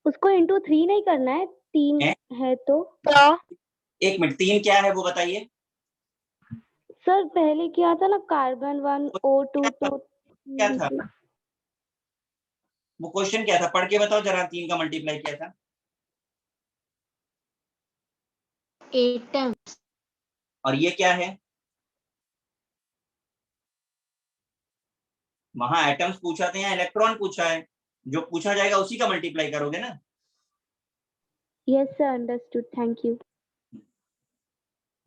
उसको इंटू 3 नहीं करना है, 3 है तो। एक मिनट, 3 क्या है वो बताइए। सर पहले किया था ना, कार्बन 1 O2 तो क्या था वो क्वेश्चन, क्या था पढ़ के बताओ जरा, 3 का मल्टीप्लाई किया था। एटम्स। और ये क्या है, वहां एटम्स पूछा था या इलेक्ट्रॉन पूछा है, जो पूछा जाएगा उसी का मल्टीप्लाई करोगे ना। Yes sir, understood, thank you.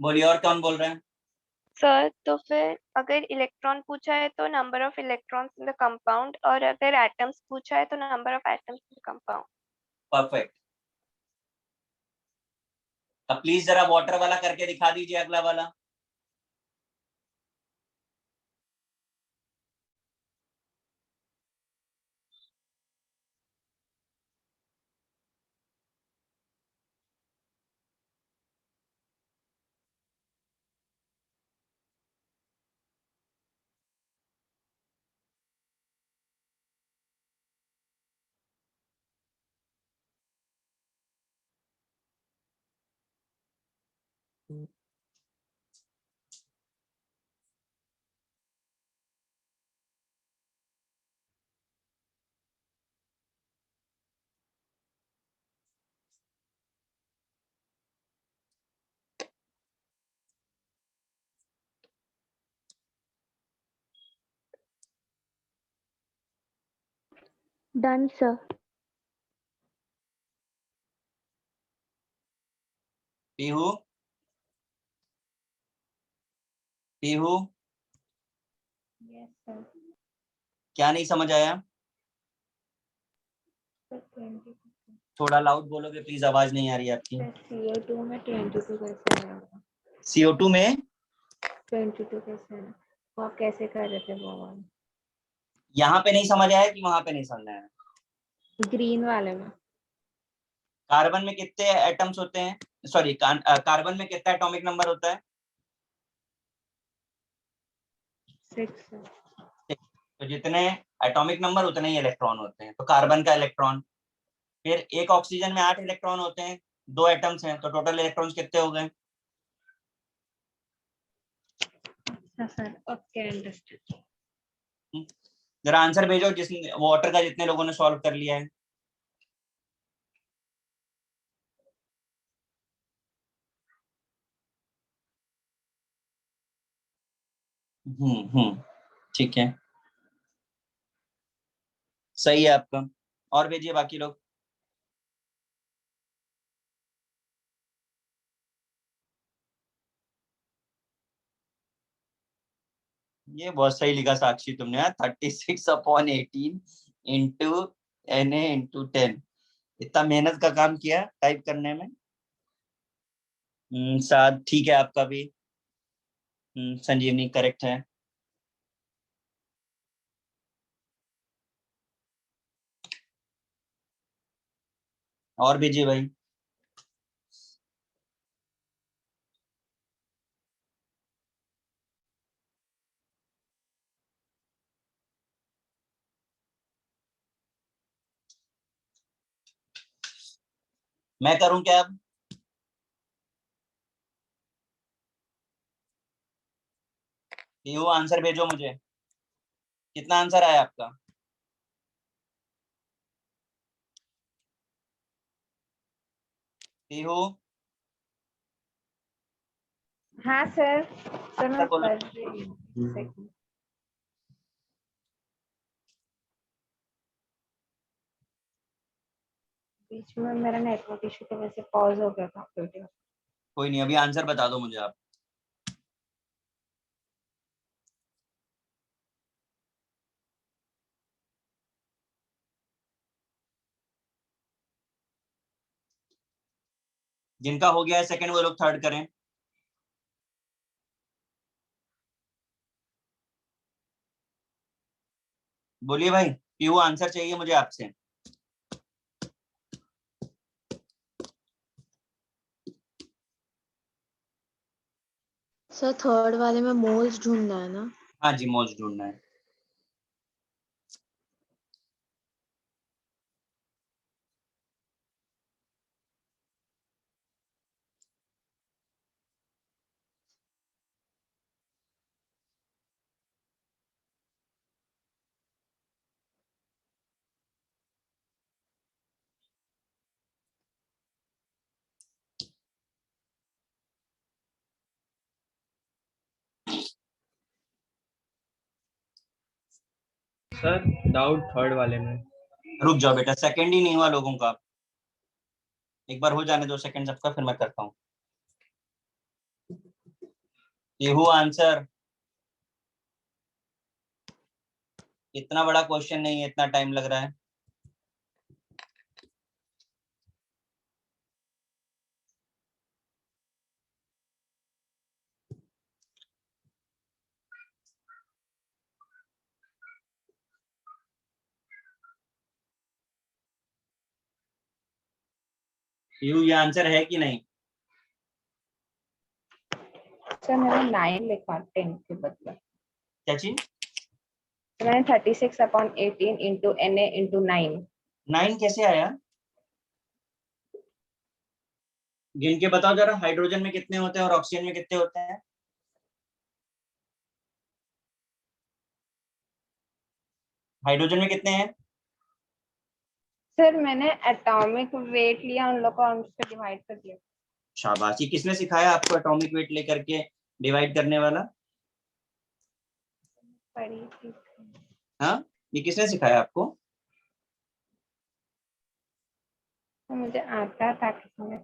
बोलिए और कौन बोल रहे हैं। सर तो फिर अगर इलेक्ट्रॉन पूछा है तो number of electrons in the compound, और अगर एटम्स पूछा है तो number of atoms in the compound. Perfect. अब प्लीज जरा वाटर वाला करके दिखा दीजिए, अगला वाला। Done sir. Pihu, Pihu yes sir. क्या नहीं समझ आया, 22 थोड़ा लाउड बोलोगे प्लीज, आवाज नहीं आ रही है आपकी। CO2 में 22 कैसे आएगा? CO2 में 22 कैसे है? वो आप कैसे कर रहे थे वो वाला? यहाँ पे नहीं समझ आया कि वहां पे नहीं समझ आया। ग्रीन वाले में। कार्बन में कितने एटम्स होते हैं, सॉरी कार्बन में कितना एटॉमिक नंबर होता है, 6। तो जितने एटॉमिक नंबर उतने ही इलेक्ट्रॉन होते हैं, तो कार्बन का इलेक्ट्रॉन। फिर एक ऑक्सीजन में 8 इलेक्ट्रॉन होते हैं, 2 एटम्स हैं, तो टोटल इलेक्ट्रॉन्स कितने हो गए। अच्छा सर, ओके, अंडरस्टूड। जरा आंसर भेजो, जिसने वाटर का जितने लोगों ने सॉल्व कर लिया है। ठीक है, सही है आपका। और भेजिए बाकी लोग। ये बहुत सही लिखा साक्षी तुमने यार, 36/18 इंटू Na/10। इतना मेहनत का काम किया टाइप करने में। साथ ठीक है आपका भी। संजीवनी करेक्ट है। और भेजिए भाई। मैं करूं क्या अब, ये वो आंसर भेजो मुझे, कितना आंसर आया आपका। पीहू हाँ सर, सर मैं बोलो। कर रही हूँ, एक सेकंड। बीच में मेरा नेटवर्क इशू की वजह से पॉज हो गया था वीडियो। कोई नहीं, अभी आंसर बता दो मुझे आप। जिनका हो गया है सेकंड वो लोग थर्ड करें। बोलिए भाई, पीयू आंसर चाहिए मुझे आपसे। सर थर्ड वाले में मोल्स ढूंढना है ना? हाँ जी, मोल्स ढूंढना है। सर डाउट थर्ड वाले में। रुक जाओ बेटा, सेकंड ही नहीं हुआ लोगों का। एक बार हो जाने दो सेकंड सबका, फिर मैं करता हूँ। पीहू आंसर। इतना बड़ा क्वेश्चन नहीं है, इतना टाइम लग रहा है। पीहू ये आंसर है कि नहीं? सर मैंने 9 लिखा 10 के बदले। क्या चीज? मैंने 36/18 इंटू Na इंटू 9। 9 कैसे आया? गिन के बताओ जरा, हाइड्रोजन में कितने होते हैं और ऑक्सीजन में कितने होते हैं? हाइड्रोजन में कितने हैं? सर मैंने एटॉमिक वेट लिया, उन लोग को उससे डिवाइड कर दिया। शाबाश। ये किसने सिखाया आपको एटॉमिक वेट लेकर के डिवाइड करने वाला? पढ़ी थी। हाँ, ये किसने सिखाया आपको? मुझे आता था किसी ने।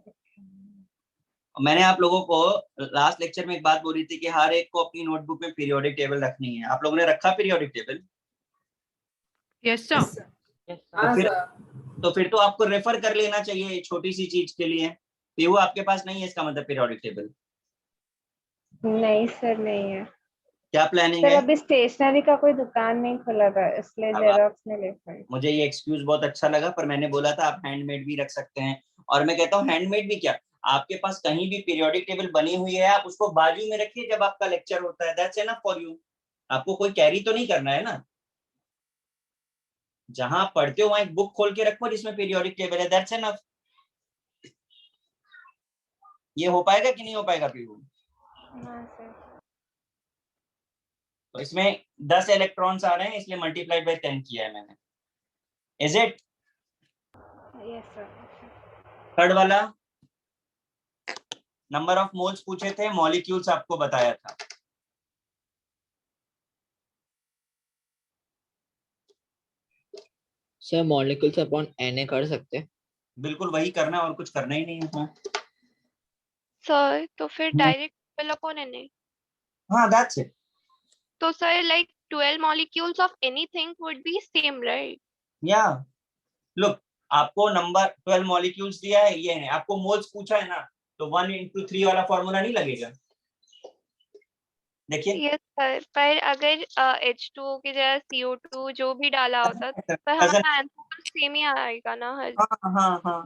मैंने आप लोगों को लास्ट लेक्चर में एक बात बोली थी कि हर एक को अपनी नोटबुक में पीरियोडिक टेबल रखनी है। आप लोगों ने रखा पीरियोडिक टेबल? Yes sir. तो फिर तो आपको रेफर कर लेना चाहिए छोटी सी चीज के लिए। तो वो आपके पास नहीं है, इसका मतलब पीरियोडिक टेबल? नहीं सर, नहीं है। क्या प्लानिंग सर है? अभी स्टेशनरी का कोई दुकान नहीं खुला था, इसलिए जेरोक्स में ले पाई। मुझे ये एक्सक्यूज बहुत अच्छा लगा, पर मैंने बोला था आप हैंडमेड भी रख सकते हैं। और मैं कहता हूँ हैंडमेड भी क्या, आपके पास कहीं भी पीरियोडिक टेबल बनी हुई है, आप उसको बाजू में रखिए जब आपका लेक्चर होता है। That's enough for you. आपको कोई कैरी तो नहीं करना है ना। जहां आप पढ़ते हो वहां एक बुक खोल के रखो जिसमें पीरियोडिक टेबल है। That's enough. ये हो पाएगा कि नहीं हो पाएगा पीयू? तो इसमें 10 इलेक्ट्रॉन्स आ रहे हैं, इसलिए मल्टीप्लाइड बाय 10 किया है मैंने। Is it? Yes sir. Third वाला नंबर ऑफ मोल्स पूछे थे, मॉलिक्यूल्स आपको बताया था। सर मॉलिक्यूल्स अपॉन Na कर सकते हैं? बिल्कुल वही करना, और कुछ करना ही नहीं है। हाँ सर तो फिर डायरेक्ट 12 अपॉन Na। हाँ, दैट्स इट। तो sir like 12 molecules of anything would be same, right? या लुक, आपको नंबर 12 मॉलिक्यूल्स दिया है, ये है। आपको मोल्स पूछा है ना, तो 1 × 3 वाला फॉर्मूला नहीं लगेगा। देखिए यस सर, पर अगर H2O की जगह CO2 जो भी डाला होता पर हमारा आंसर सेम ही आएगा ना हर। हाँ हाँ,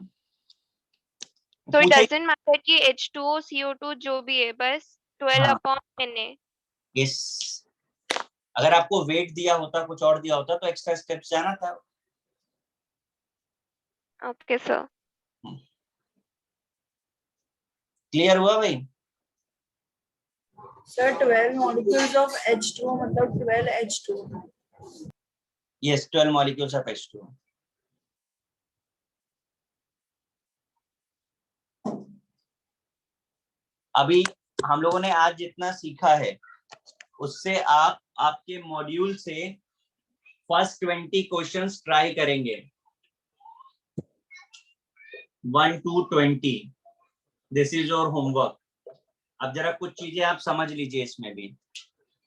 तो इट पूछे। डजंट मैटर कि H2O CO2 जो भी है, बस 12 हाँ। Upon Na। यस, अगर आपको वेट दिया होता, कुछ और दिया होता, तो एक्स्ट्रा स्टेप्स जाना था। Okay sir. क्लियर हुआ भाई? सर 12 मॉलिक्यूल्स ऑफ H2O मतलब 12 H2O। Yes, 12 molecules of H2O। अभी हम लोगों ने आज जितना सीखा है उससे आप आपके मॉड्यूल से फर्स्ट 20 क्वेश्चंस ट्राई करेंगे। 1 to 20। This is your homework. अब जरा कुछ चीजें आप समझ लीजिए। इसमें भी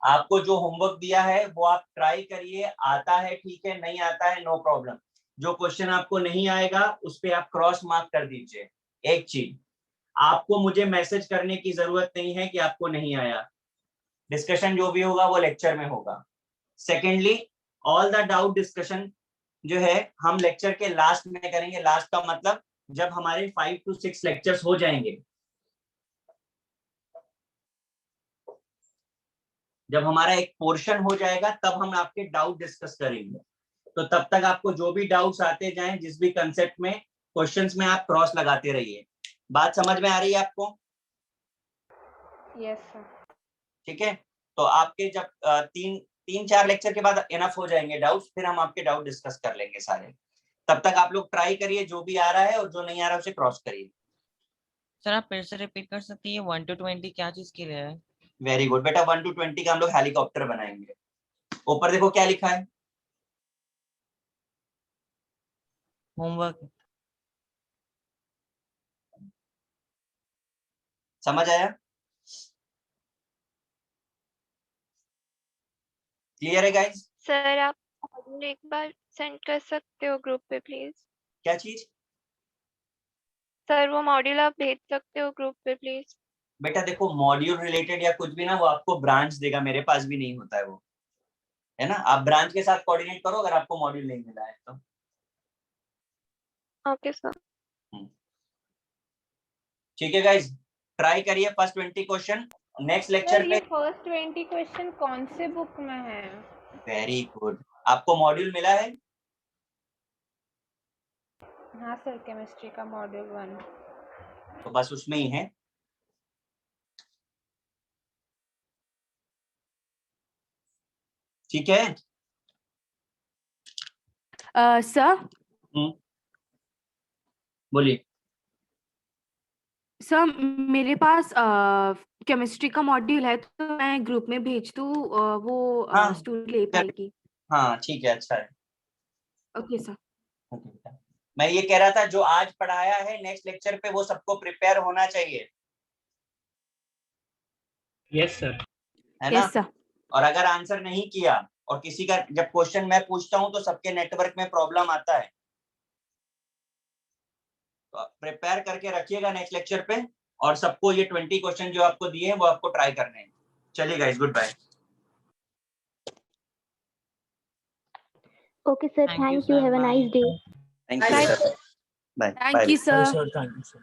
आपको जो होमवर्क दिया है वो आप ट्राई करिए। आता है ठीक है, नहीं आता है नो प्रॉब्लम। जो क्वेश्चन आपको नहीं आएगा उस पे आप क्रॉस मार्क कर दीजिए। एक चीज, आपको मुझे मैसेज करने की जरूरत नहीं है कि आपको नहीं आया। डिस्कशन जो भी होगा वो लेक्चर में होगा। Secondly, all the doubt discussion जो है हम लेक्चर के लास्ट में करेंगे। लास्ट का मतलब जब हमारे 5 to 6 लेक्चर्स हो जाएंगे, जब हमारा एक पोर्शन हो जाएगा तब हम आपके डाउट डिस्कस करेंगे। तो तब तक आपको जो भी डाउट्स आते जाएं, जिस भी कंसेप्ट में, क्वेश्चंस में आप क्रॉस लगाते रहिए। बात समझ में आ रही है आपको? Yes sir. ठीक है, तो आपके जब 3-4 लेक्चर के बाद इनफ हो जाएंगे डाउट्स, फिर हम आपके डाउट डिस्कस कर लेंगे सारे। तब तक आप लोग ट्राई करिए, जो भी आ रहा है और जो नहीं आ रहा है उसे क्रॉस करिए। सर आप फिर से रिपीट कर सकती है 1 to 20 क्या चीज के लिए है? वेरी गुड बेटा, 1 to 20 का हम लोग हेलीकॉप्टर बनाएंगे। ऊपर देखो क्या लिखा है, होमवर्क। समझ आया? क्लियर है गाइस? सर आप मॉड्यूल एक बार सेंड कर सकते हो ग्रुप पे प्लीज? क्या चीज? सर वो मॉड्यूल आप भेज सकते हो ग्रुप पे प्लीज? बेटा देखो, मॉड्यूल रिलेटेड या कुछ भी ना, वो आपको ब्रांच देगा, मेरे पास भी नहीं होता है वो, है ना। आप ब्रांच के साथ कोऑर्डिनेट करो अगर आपको मॉड्यूल नहीं मिला है तो। Okay sir. ठीक है गाइस, ट्राई करिए फर्स्ट 20 क्वेश्चन। नेक्स्ट लेक्चर पे फर्स्ट 20 क्वेश्चन कौन से बुक में है? वेरी गुड, आपको मॉड्यूल मिला है? हाँ सर, केमिस्ट्री का मॉड्यूल 1। तो बस उसमें ही है। ठीक है सर बोलिए। सर मेरे पास केमिस्ट्री का मॉड्यूल है, तो मैं ग्रुप में भेज दूँ, वो हाँ। स्टूडेंट ले पाएगी? हाँ ठीक है, अच्छा है। Okay sir. मैं ये कह रहा था, जो आज पढ़ाया है नेक्स्ट लेक्चर पे वो सबको प्रिपेयर होना चाहिए, यस सर। है ना। Yes sir. और अगर आंसर नहीं किया और किसी का जब क्वेश्चन मैं पूछता हूं तो सबके नेटवर्क में प्रॉब्लम आता है, तो प्रिपेयर करके रखिएगा नेक्स्ट लेक्चर पे। और सबको ये 20 क्वेश्चन जो आपको दिए हैं वो आपको ट्राई करने हैं। चलिए guys, good bye. Okay, sir. Thank you, Thank you. sir. Have a Bye. nice day. Thank you sir, bye. Thank you sir. Sir thank you sir.